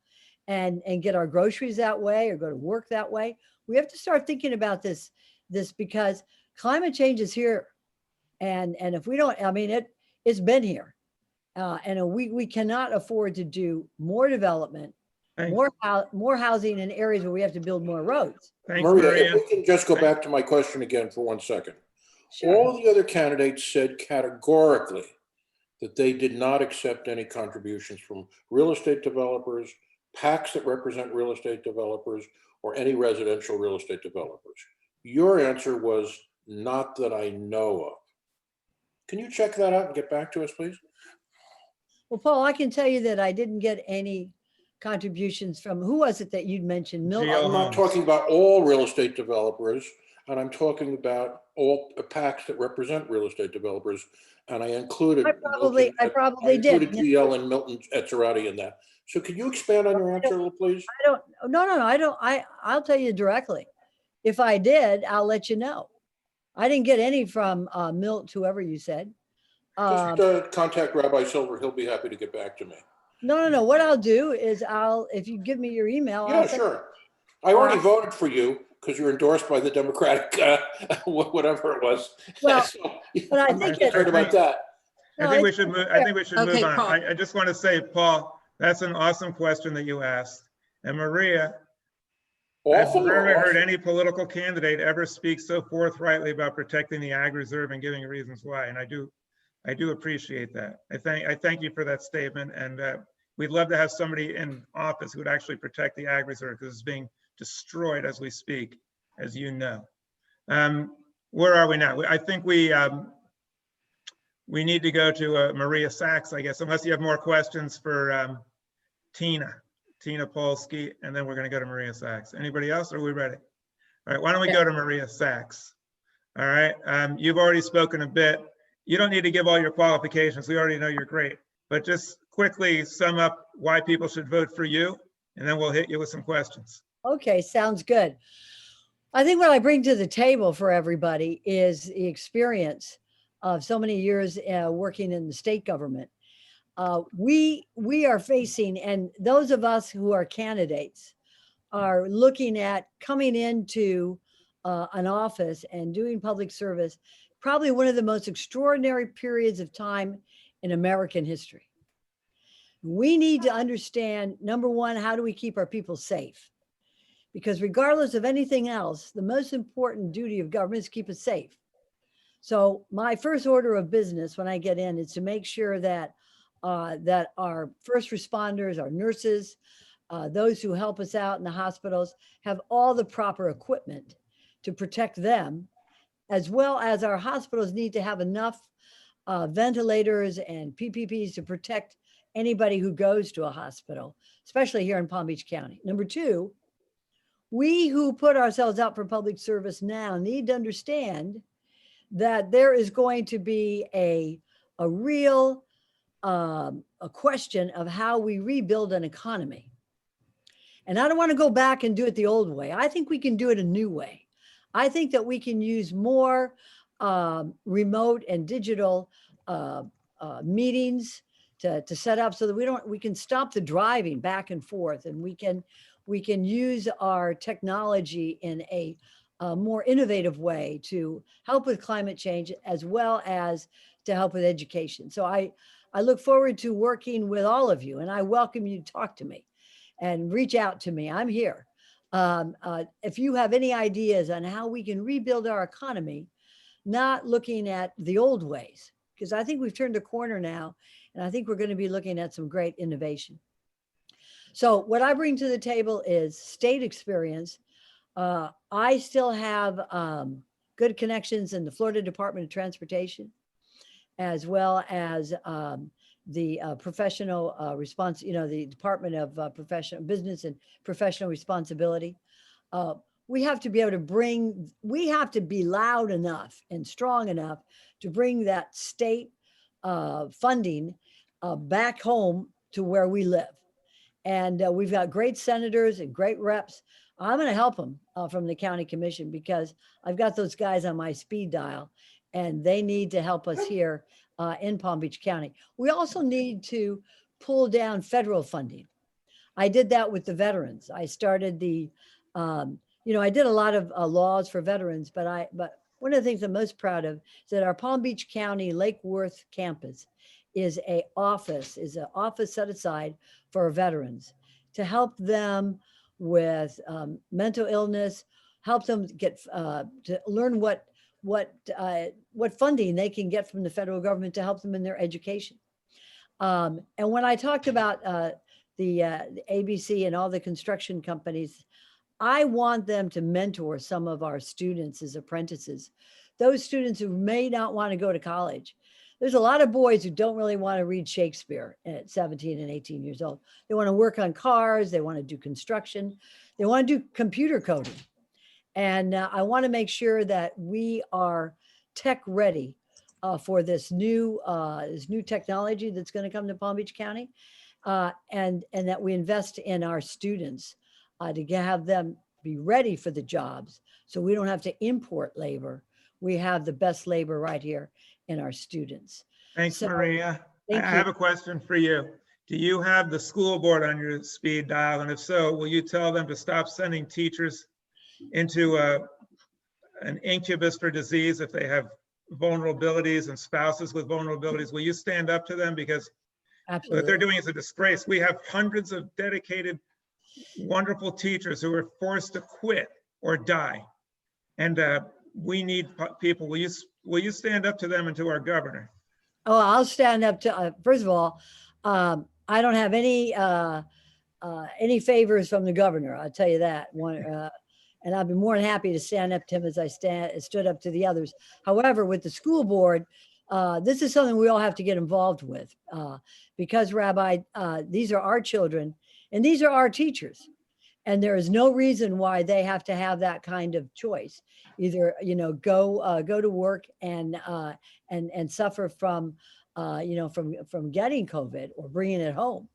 and get our groceries that way or go to work that way? We have to start thinking about this because climate change is here. And if we don't, it's been here. And we cannot afford to do more development, more housing in areas where we have to build more roads. Thanks, Maria, if we can just go back to my question again for 1 second. Sure. All the other candidates said categorically that they did not accept any contributions from real estate developers, PACs that represent real estate developers, or any residential real estate developers. Your answer was not that I know of. Can you check that out and get back to us, please? Well, Paul, I can tell you that I didn't get any contributions from, who was it that you'd mentioned? Milton? I'm not talking about all real estate developers, and I'm talking about all PACs that represent real estate developers. And I included I probably did. GL and Milton Etzerati in that. So could you expand on your answer a little, please? I'll tell you directly. If I did, I'll let you know. I didn't get any from Milt, whoever you said. Just contact Rabbi Silver. He'll be happy to get back to me. No. What I'll do is if you give me your email. Yeah, sure. I already voted for you because you're endorsed by the Democratic, whatever it was. Well, so, but I think I'm concerned about that. I think we should move. I think we should Okay, move on. Paul. I just want to say, Paul, that's an awesome question that you asked. And Maria, Awful. I've never heard any political candidate ever speak so forthrightly about protecting the Ag Reserve and giving reasons why. And I do appreciate that. I thank you for that statement. And we'd love to have somebody in office who would actually protect the Ag Reserve, because it's being destroyed as we speak, as you know. Where are we now? I think we need to go to Maria Sachs, I guess, unless you have more questions for Tina Polsky, and then we're going to go to Maria Sachs. Anybody else? Or are we ready? All right, why don't we go to Maria Sachs? All right, you've already spoken a bit. You don't need to give all your qualifications. We already know you're great, but just quickly sum up why people should vote for you, and then we'll hit you with some questions. Okay, sounds good. I think what I bring to the table for everybody is the experience of so many years working in the state government. We are facing, and those of us who are candidates are looking at coming into an office and doing public service, probably one of the most extraordinary periods of time in American history. We need to understand, number one, how do we keep our people safe? Because regardless of anything else, the most important duty of government is keep us safe. So my first order of business when I get in is to make sure that that our first responders, our nurses, those who help us out in the hospitals have all the proper equipment to protect them, as well as our hospitals need to have enough ventilators and PPPs to protect anybody who goes to a hospital, especially here in Palm Beach County. Number two, we who put ourselves out for public service now need to understand that there is going to be a real a question of how we rebuild an economy. And I don't want to go back and do it the old way. I think we can do it a new way. I think that we can use more remote and digital meetings to set up so that we can stop the driving back and forth, and we can use our technology in a more innovative way to help with climate change as well as to help with education. So I look forward to working with all of you, and I welcome you to talk to me and reach out to me. I'm here. If you have any ideas on how we can rebuild our economy, not looking at the old ways, because I think we've turned a corner now, and I think we're going to be looking at some great innovation. So what I bring to the table is state experience. I still have good connections in the Florida Department of Transportation, as well as the professional response, the Department of Professional Business and Professional Responsibility. We have to be able to we have to be loud enough and strong enough to bring that state funding back home to where we live. And we've got great senators and great reps. I'm going to help them from the county commission, because I've got those guys on my speed dial, and they need to help us here in Palm Beach County. We also need to pull down federal funding. I did that with the veterans. I started I did a lot of laws for veterans, but one of the things I'm most proud of is that our Palm Beach County Lake Worth campus is an office set aside for veterans to help them with mental illness, help them get to learn what funding they can get from the federal government to help them in their education. And when I talked about the ABC and all the construction companies, I want them to mentor some of our students as apprentices, those students who may not want to go to college. There's a lot of boys who don't really want to read Shakespeare at 17 and 18 years old. They want to work on cars. They want to do construction. They want to do computer coding. And I want to make sure that we are tech ready for this new technology that's going to come to Palm Beach County, and that we invest in our students to have them be ready for the jobs, so we don't have to import labor. We have the best labor right here in our students. Thanks, Maria. I Thank you. have a question for you. Do you have the school board on your speed dial? And if so, will you tell them to stop sending teachers into an incubus for disease if they have vulnerabilities and spouses with vulnerabilities? Will you stand up to them? Because what they're doing is a disgrace. We have hundreds of dedicated, wonderful teachers who are forced to quit or die. And we need people. Will you stand up to them and to our governor? Oh, I'll stand up to, first of all, I don't have any favors from the governor. I'll tell you that. And I'd be more than happy to stand up to him as I stood up to the others. However, with the school board, this is something we all have to get involved with, because, Rabbi, these are our children and these are our teachers. And there is no reason why they have to have that kind of choice. Either, go to work and suffer from getting COVID or bringing it home.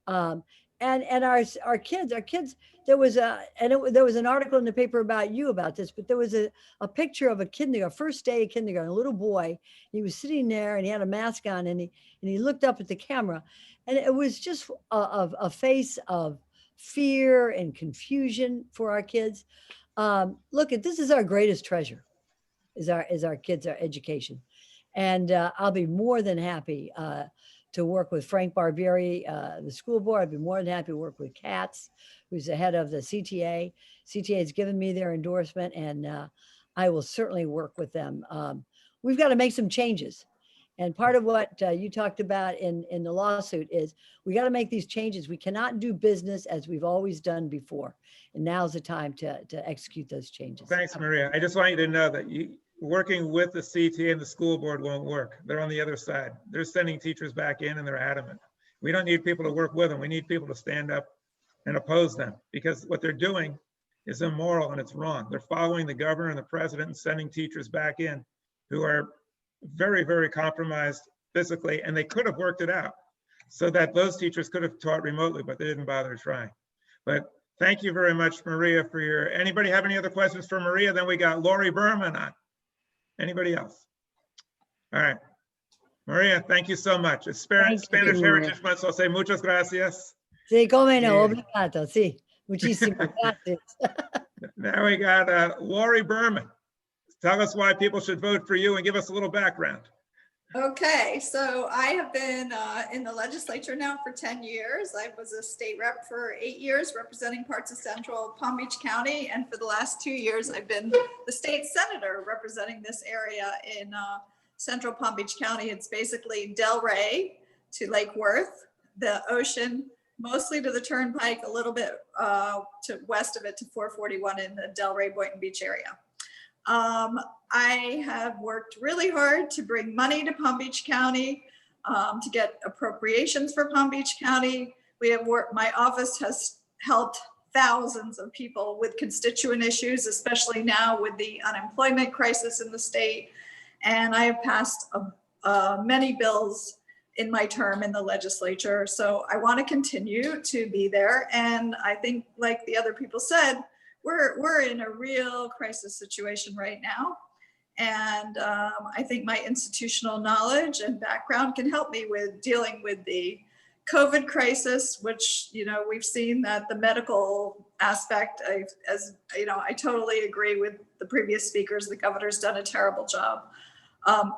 And our kids, there was an article in the paper about you about this, but there was a picture of a first day of kindergarten, a little boy. He was sitting there and he had a mask on, and he looked up at the camera, and it was just a face of fear and confusion for our kids. Look, this is our greatest treasure, is our kids, our education. And I'll be more than happy to work with Frank Barbieri, the school board. I'd be more than happy to work with Katz, who's the head of the CTA. CTA has given me their endorsement, and I will certainly work with them. We've got to make some changes. And part of what you talked about in the lawsuit is we got to make these changes. We cannot do business as we've always done before. And now's the time to execute those changes. Thanks, Maria. I just want you to know that working with the CTA and the school board won't work. They're on the other side. They're sending teachers back in and they're adamant. We don't need people to work with them. We need people to stand up and oppose them, because what they're doing is immoral and it's wrong. They're following the governor and the president and sending teachers back in who are very, very compromised physically, and they could have worked it out so that those teachers could have taught remotely, but they didn't bother trying. But thank you very much, Maria, for your, anybody have any other questions for Maria? Then we got Lori Berman on. Anybody else? All right. Maria, thank you so much. It's Spanish Heritage Month, so I'll say muchas gracias. Sí, come no, Yeah. obrigado, sí. Muchísimas gracias. Now we got Lori Berman. Tell us why people should vote for you and give us a little background. Okay, so I have been in the legislature now for 10 years. I was a state rep for 8 years, representing parts of central Palm Beach County. And for the last 2 years, I've been the state senator representing this area in central Palm Beach County. It's basically Delray to Lake Worth, the ocean, mostly to the turnpike, a little bit to west of it to 441 in the Delray Boynton Beach area. I have worked really hard to bring money to Palm Beach County, to get appropriations for Palm Beach County. We have worked, my office has helped thousands of people with constituent issues, especially now with the unemployment crisis in the state. And I have passed many bills in my term in the legislature. So I want to continue to be there. And I think, like the other people said, we're in a real crisis situation right now. And I think my institutional knowledge and background can help me with dealing with the COVID crisis, which, you know, we've seen that the medical aspect, I totally agree with the previous speakers. The governor's done a terrible job.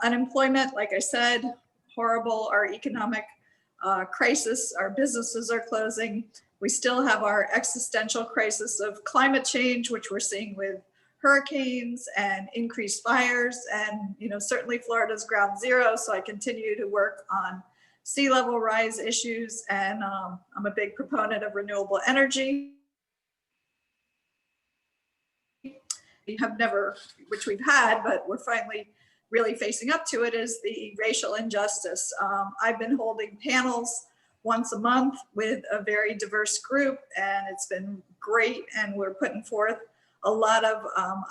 Unemployment, like I said, horrible. Our economic crisis, our businesses are closing. We still have our existential crisis of climate change, which we're seeing with hurricanes and increased fires. And, you know, certainly Florida's ground zero. So I continue to work on sea level rise issues. And I'm a big proponent of renewable energy. We have never, which we've had, but we're finally really facing up to it, is the racial injustice. I've been holding panels once a month with a very diverse group, and it's been great. And we're putting forth a lot of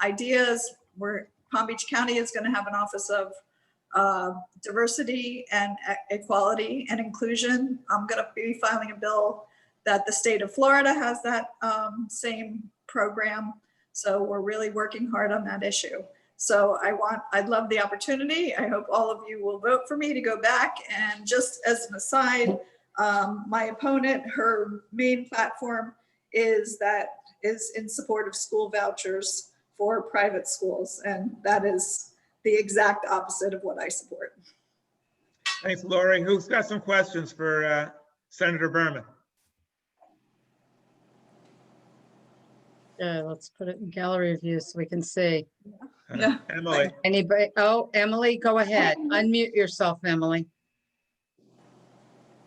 ideas. Palm Beach County is going to have an office of diversity and equality and inclusion. I'm going to be filing a bill that the state of Florida has that same program. So we're really working hard on that issue. So I'd love the opportunity. I hope all of you will vote for me to go back. And just as an aside, my opponent, her main platform is in support of school vouchers for private schools. And that is the exact opposite of what I support. Thanks, Lori. Who's got some questions for Senator Berman? Yeah, let's put it in gallery view so we can see. Yeah. Emily. Anybody? Oh, Emily, go ahead. Unmute yourself, Emily.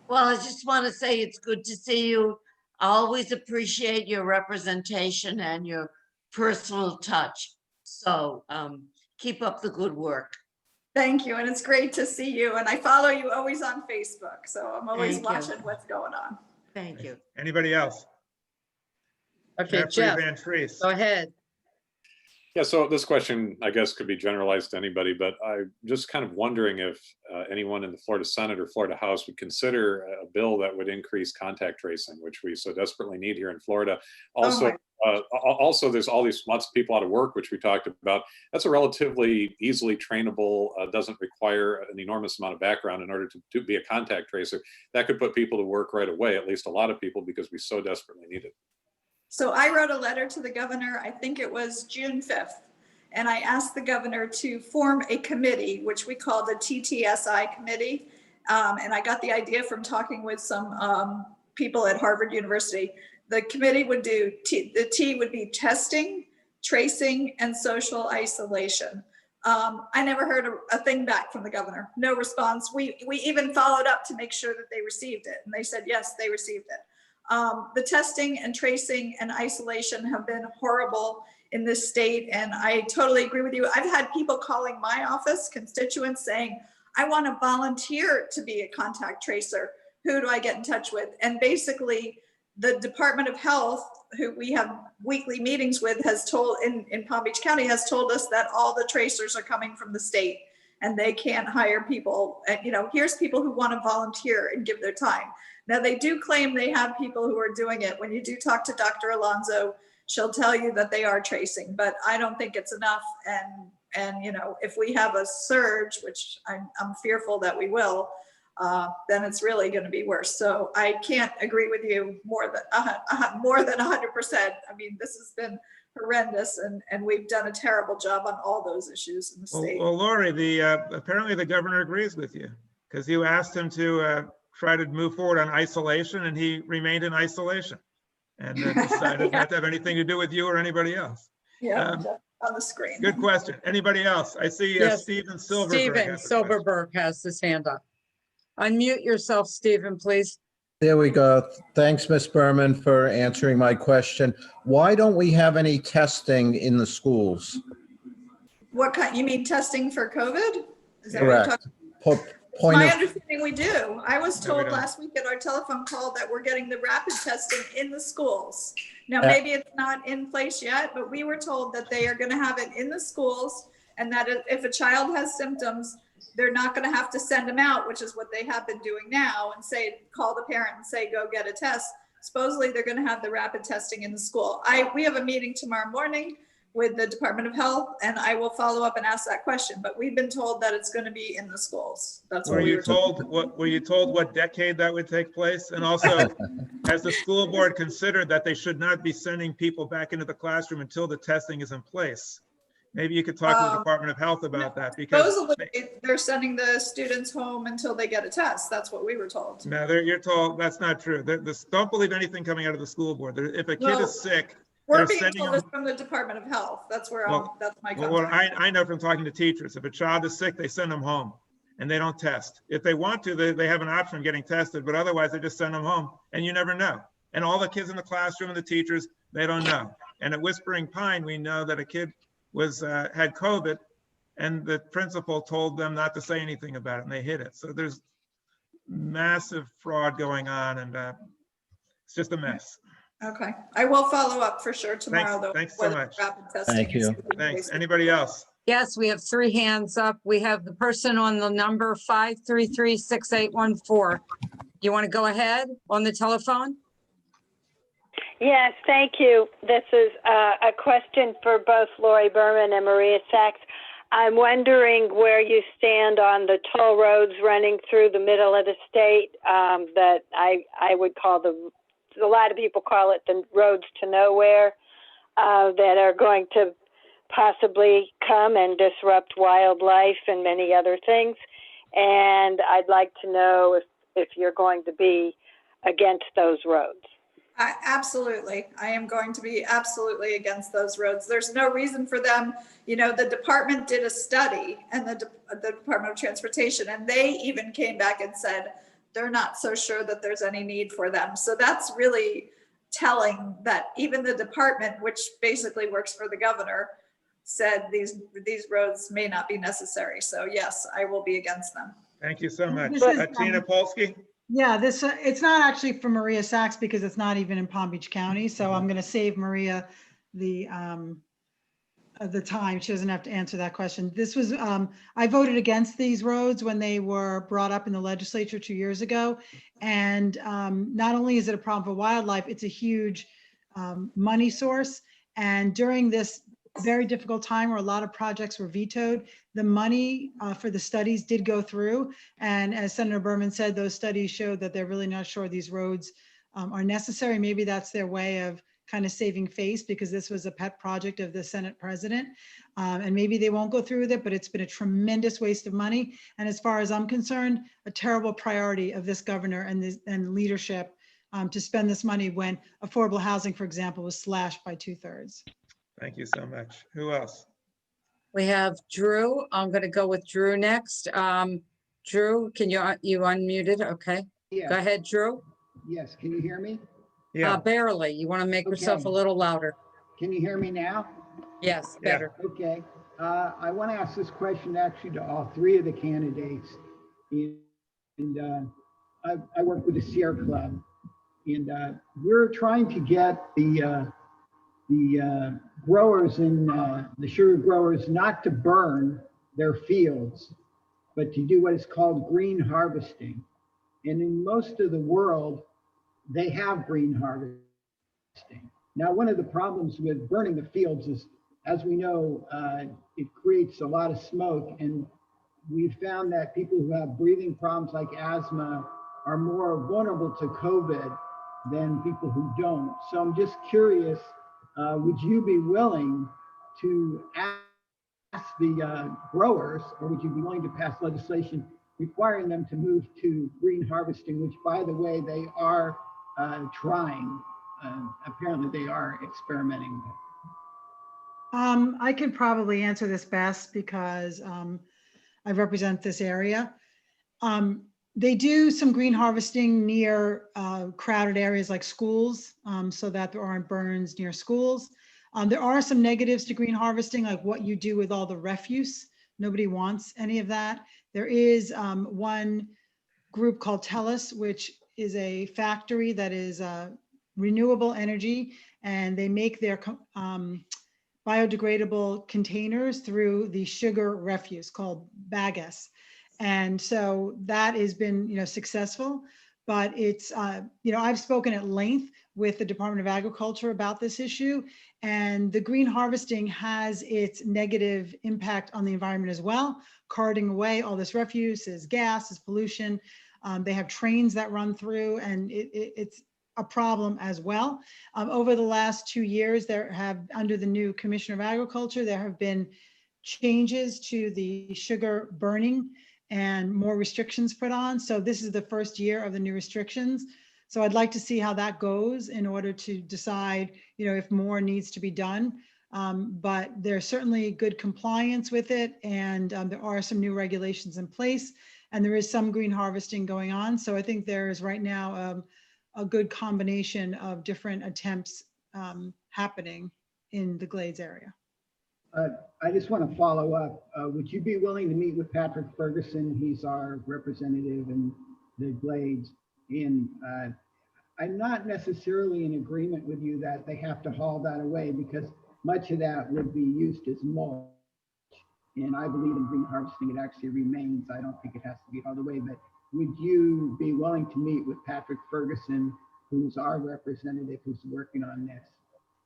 Well, I just want to say it's good to see you. I always appreciate your representation and your personal touch. So keep up the good work. Thank you. And it's great to see you. And I follow you always on Facebook. So I'm always Thank you. watching what's going on. Thank you. Anybody else? Okay, Jeffrey Jeff, Van Treese. go ahead. Yeah, so this question, I guess, could be generalized to anybody, but I'm just kind of wondering if anyone in the Florida Senate or Florida House would consider a bill that would increase contact tracing, which we so desperately need here in Florida. Also, also, there's all these lots of people out of work, which we talked about. That's a relatively easily trainable, doesn't require an enormous amount of background in order to be a contact tracer. That could put people to work right away, at least a lot of people, because we so desperately need it. So I wrote a letter to the governor, I think it was June 5th, and I asked the governor to form a committee, which we call the TTSI committee. And I got the idea from talking with some people at Harvard University. The committee would do, the T would be testing, tracing, and social isolation. I never heard a thing back from the governor. No response. We even followed up to make sure that they received it, and they said yes, they received it. The testing and tracing and isolation have been horrible in this state, and I totally agree with you. I've had people calling my office, constituents, saying, I want to volunteer to be a contact tracer. Who do I get in touch with? And basically, the Department of Health, who we have weekly meetings with, has told in Palm Beach County, has told us that all the tracers are coming from the state and they can't hire people. And, you know, here's people who want to volunteer and give their time. Now, they do claim they have people who are doing it. When you do talk to Dr. Alonso, she'll tell you that they are tracing, but I don't think it's enough. And you know, if we have a surge, which I'm fearful that we will, then it's really going to be worse. So I can't agree with you more than 100%. I mean, this has been horrendous, and we've done a terrible job on all those issues in the state. Well, Lori, apparently the governor agrees with you, because you asked him to try to move forward on isolation, and he remained in isolation and decided not to have anything to do with you or anybody else. Yeah, on the screen. Good question. Anybody else? I see Yes, Stephen Silverberg. Stephen Silverberg has his hand up. Unmute yourself, Stephen, please. There we go. Thanks, Ms. Berman, for answering my question. Why don't we have any testing in the schools? What kind, you mean testing for COVID? Is that Correct. what you're talking? Point My of, understanding we do. I was No, we told don't. last week at our telephone call that we're getting the rapid testing in the schools. Now, Yeah. maybe it's not in place yet, but we were told that they are going to have it in the schools, and that if a child has symptoms, they're not going to have to send them out, which is what they have been doing now, and say, call the parent and say, go get a test. Supposedly, they're going to have the rapid testing in the school. We have a meeting tomorrow morning with the Department of Health, and I will follow up and ask that question. But we've been told that it's going to be in the schools. That's what Were we you were told. were you told what decade that would take place? And also, has the school board considered that they should not be sending people back into the classroom until the testing is in place? Maybe you could talk to the Department of Health about that, because Supposedly, they're sending the students home until they get a test. That's what we were told. no, you're told that's not true. Don't believe anything coming out of the school board. If a kid Well, is sick, We're they're being sending told them. this from the Department of Health. That's where that's my Well, contact. I know from talking to teachers, if a child is sick, they send them home and they don't test. If they want to, they have an option of getting tested, but otherwise they just send them home, and you never know. And all the kids in the classroom and the teachers, they don't know. And at Whispering Pine, we know that a kid had COVID, and the principal told them not to say anything about it, and they hid it. So there's massive fraud going on, and it's just a mess. Okay, I will follow up for sure tomorrow, though. Thanks so whether much. rapid testing Thank is you. taking place. Thanks. Anybody else? Yes, we have 3 hands up. We have the person on the number 533-6814. You want to go ahead on the telephone? Yes, thank you. This is a question for both Lori Berman and Maria Sachs. I'm wondering where you stand on the toll roads running through the middle of the state that I would call a lot of people call it the roads to nowhere, that are going to possibly come and disrupt wildlife and many other things. And I'd like to know if you're going to be against those roads. Absolutely. I am going to be absolutely against those roads. There's no reason for them. You know, the department did a study, and the Department of Transportation, and they even came back and said they're not so sure that there's any need for them. So that's really telling that even the department, which basically works for the governor, said these roads may not be necessary. So yes, I will be against them. Thank you so much. This is, Tina Polsky? Yeah, it's not actually for Maria Sachs because it's not even in Palm Beach County. So I'm going to save Maria the time. She doesn't have to answer that question. This was, I voted against these roads when they were brought up in the legislature 2 years ago. And not only is it a problem for wildlife, it's a huge money source. And during this very difficult time where a lot of projects were vetoed, the money for the studies did go through. And as Senator Berman said, those studies showed that they're really not sure these roads are necessary. Maybe that's their way of kind of saving face, because this was a pet project of the Senate president. And maybe they won't go through with it, but it's been a tremendous waste of money. And as far as I'm concerned, a terrible priority of this governor and leadership to spend this money when affordable housing, for example, was slashed by 2/3. Thank you so much. Who else? We have Drew. I'm going to go with Drew next. Drew, can you unmuted? Okay. Yeah. Go ahead, Drew. Yes, can you hear me? Yeah, Barely. You want to make yourself a Okay. little louder. Can you hear me now? Yes, Yeah. better. Okay. I want to ask this question actually to all three of the candidates. And I work with the Sierra Club, and we're trying to get the growers and the sugar growers not to burn their fields, but to do what is called green harvesting. And in most of the world, they have green harvesting. Now, one of the problems with burning the fields is, as we know, it creates a lot of smoke. And we've found that people who have breathing problems like asthma are more vulnerable to COVID than people who don't. So I'm just curious, would you be willing to ask the growers, or would you be willing to pass legislation requiring them to move to green harvesting, which, by the way, they are trying? Apparently they are experimenting with. I could probably answer this best because I represent this area. They do some green harvesting near crowded areas like schools, so that there aren't burns near schools. There are some negatives to green harvesting, like what you do with all the refuse. Nobody wants any of that. There is one group called TELUS, which is a factory that is renewable energy, and they make their biodegradable containers through the sugar refuse called bagasse. And so that has been, successful, but it's, I've spoken at length with the Department of Agriculture about this issue, and the green harvesting has its negative impact on the environment as well. Carting away all this refuse is gas, is pollution. They have trains that run through, and it's a problem as well. Over the last 2 years, under the new Commissioner of Agriculture, there have been changes to the sugar burning and more restrictions put on. So this is the first year of the new restrictions. So I'd like to see how that goes in order to decide, if more needs to be done. But there's certainly good compliance with it, and there are some new regulations in place, and there is some green harvesting going on. So I think there is right now a good combination of different attempts happening in the Glades area. I just want to follow up. Would you be willing to meet with Patrick Ferguson? He's our representative in the Glades. And I'm not necessarily in agreement with you that they have to haul that away, because much of that would be used as mulch. And I believe in green harvesting, it actually remains. I don't think it has to be hauled away. But would you be willing to meet with Patrick Ferguson, who's our representative, who's working on this?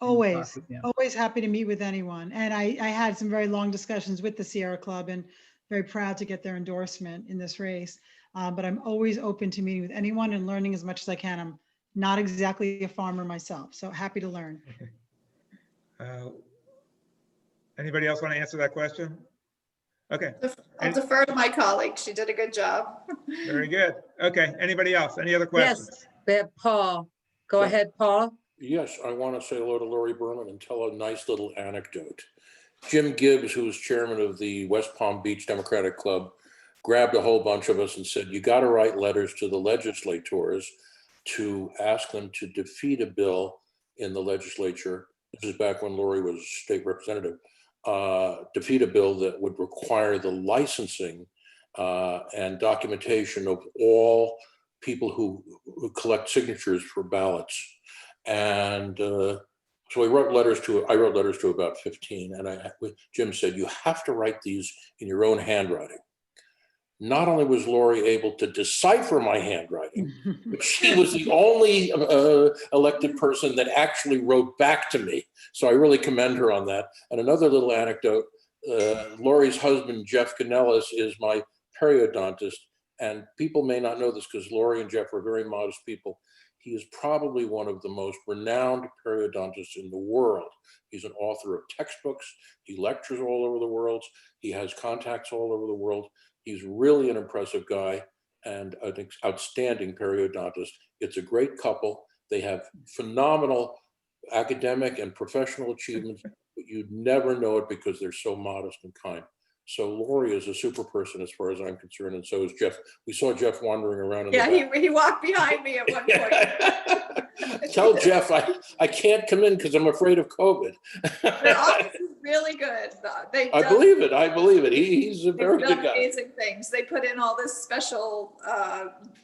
Always happy to meet with anyone. And I had some very long discussions with the Sierra Club, and very proud to get their endorsement in this race. But I'm always open to meeting with anyone and learning as much as I can. I'm not exactly a farmer myself, so happy to learn. Anybody else want to answer that question? Okay. I'll defer to my colleague. She did a good job. Very good. Okay. Anybody else? Any other questions? Yes, we have Paul. Go ahead, Paul. Yes, I want to say hello to Lori Berman and tell a nice little anecdote. Jim Gibbs, who was chairman of the West Palm Beach Democratic Club, grabbed a whole bunch of us and said, you got to write letters to the legislators to ask them to defeat a bill in the legislature. This is back when Lori was state representative. Defeat a bill that would require the licensing and documentation of all people who collect signatures for ballots. And so I wrote letters to about 15, and Jim said, you have to write these in your own handwriting. Not only was Lori able to decipher my handwriting, but she was the only elected person that actually wrote back to me. So I really commend her on that. And another little anecdote, Lori's husband, Jeff Canellis, is my periodontist. And people may not know this because Lori and Jeff are very modest people. He is probably one of the most renowned periodontists in the world. He's an author of textbooks. He lectures all over the world. He has contacts all over the world. He's really an impressive guy and an outstanding periodontist. It's a great couple. They have phenomenal academic and professional achievements. but you'd never know it because they're so modest and kind. So Lori is a super person as far as I'm concerned, and so is Jeff. We saw Jeff wandering around in the Yeah, back. he walked behind me at one point. Tell Jeff I can't come in because I'm afraid of COVID. Their office is really good. I believe it. I believe it. He's a very They've good done guy. amazing things. They put in all this special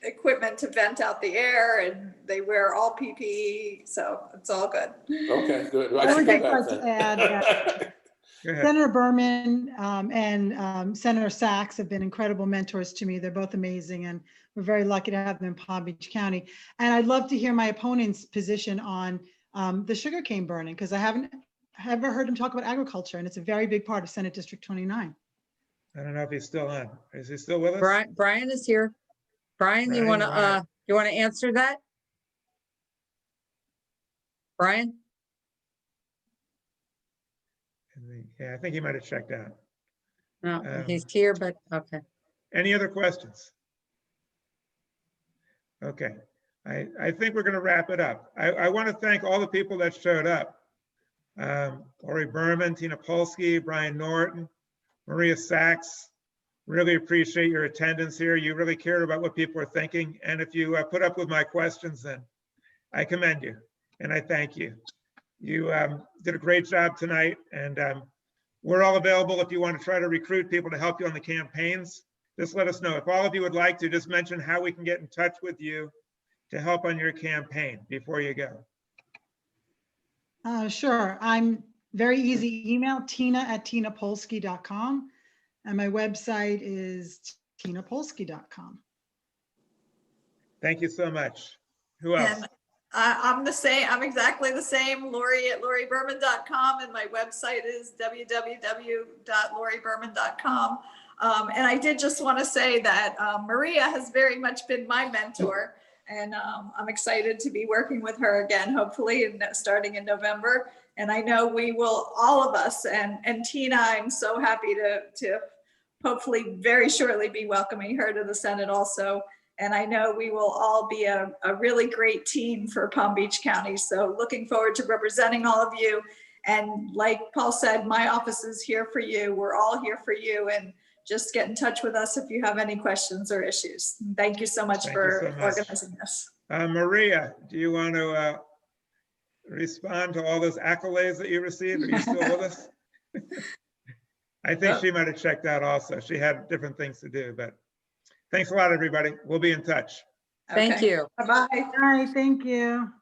equipment to vent out the air, and they wear all PPE, so it's all good. Okay, good. I should would go just back like to add that Go ahead. Senator Berman and Senator Sachs have been incredible mentors to me. They're both amazing, and we're very lucky to have them in Palm Beach County. And I'd love to hear my opponent's position on the sugarcane burning, because I haven't ever heard him talk about agriculture, and it's a very big part of Senate District 29. I don't know if he's still on. Is he still with us? Brian is here. Brian, you Brian, want to answer that? Brian? Yeah, I think he might have checked out. No, he's here, but okay. Any other questions? Okay, I think we're going to wrap it up. I want to thank all the people that showed up. Lori Berman, Tina Polsky, Brian Norton, Maria Sachs. Really appreciate your attendance here. You really cared about what people are thinking. And if you put up with my questions, then I commend you and I thank you. You did a great job tonight, and we're all available if you want to try to recruit people to help you on the campaigns. Just let us know. If all of you would like to, just mention how we can get in touch with you to help on your campaign before you go. Sure. I'm very easy email, tina@tinapolsky.com. And my website is tinapolsky.com. Thank you so much. Who else? And I'm the same. I'm exactly the same. Lori@loriberman.com, and my website is www.loriberman.com. And I did just want to say that Maria has very much been my mentor, and I'm excited to be working with her again, hopefully starting in November. And I know we will, all of us, and Tina, I'm so happy to hopefully very shortly be welcoming her to the Senate also. And I know we will all be a really great team for Palm Beach County. So looking forward to representing all of you. And like Paul said, my office is here for you. We're all here for you. And just get in touch with us if you have any questions or issues. Thank you so much for organizing this. Maria, do you want to respond to all those accolades that you received? Are you still with us? I think she might have checked out also. She had different things to do, but thanks a lot, everybody. We'll be in touch. Thank you. Bye-bye. All right, thank you.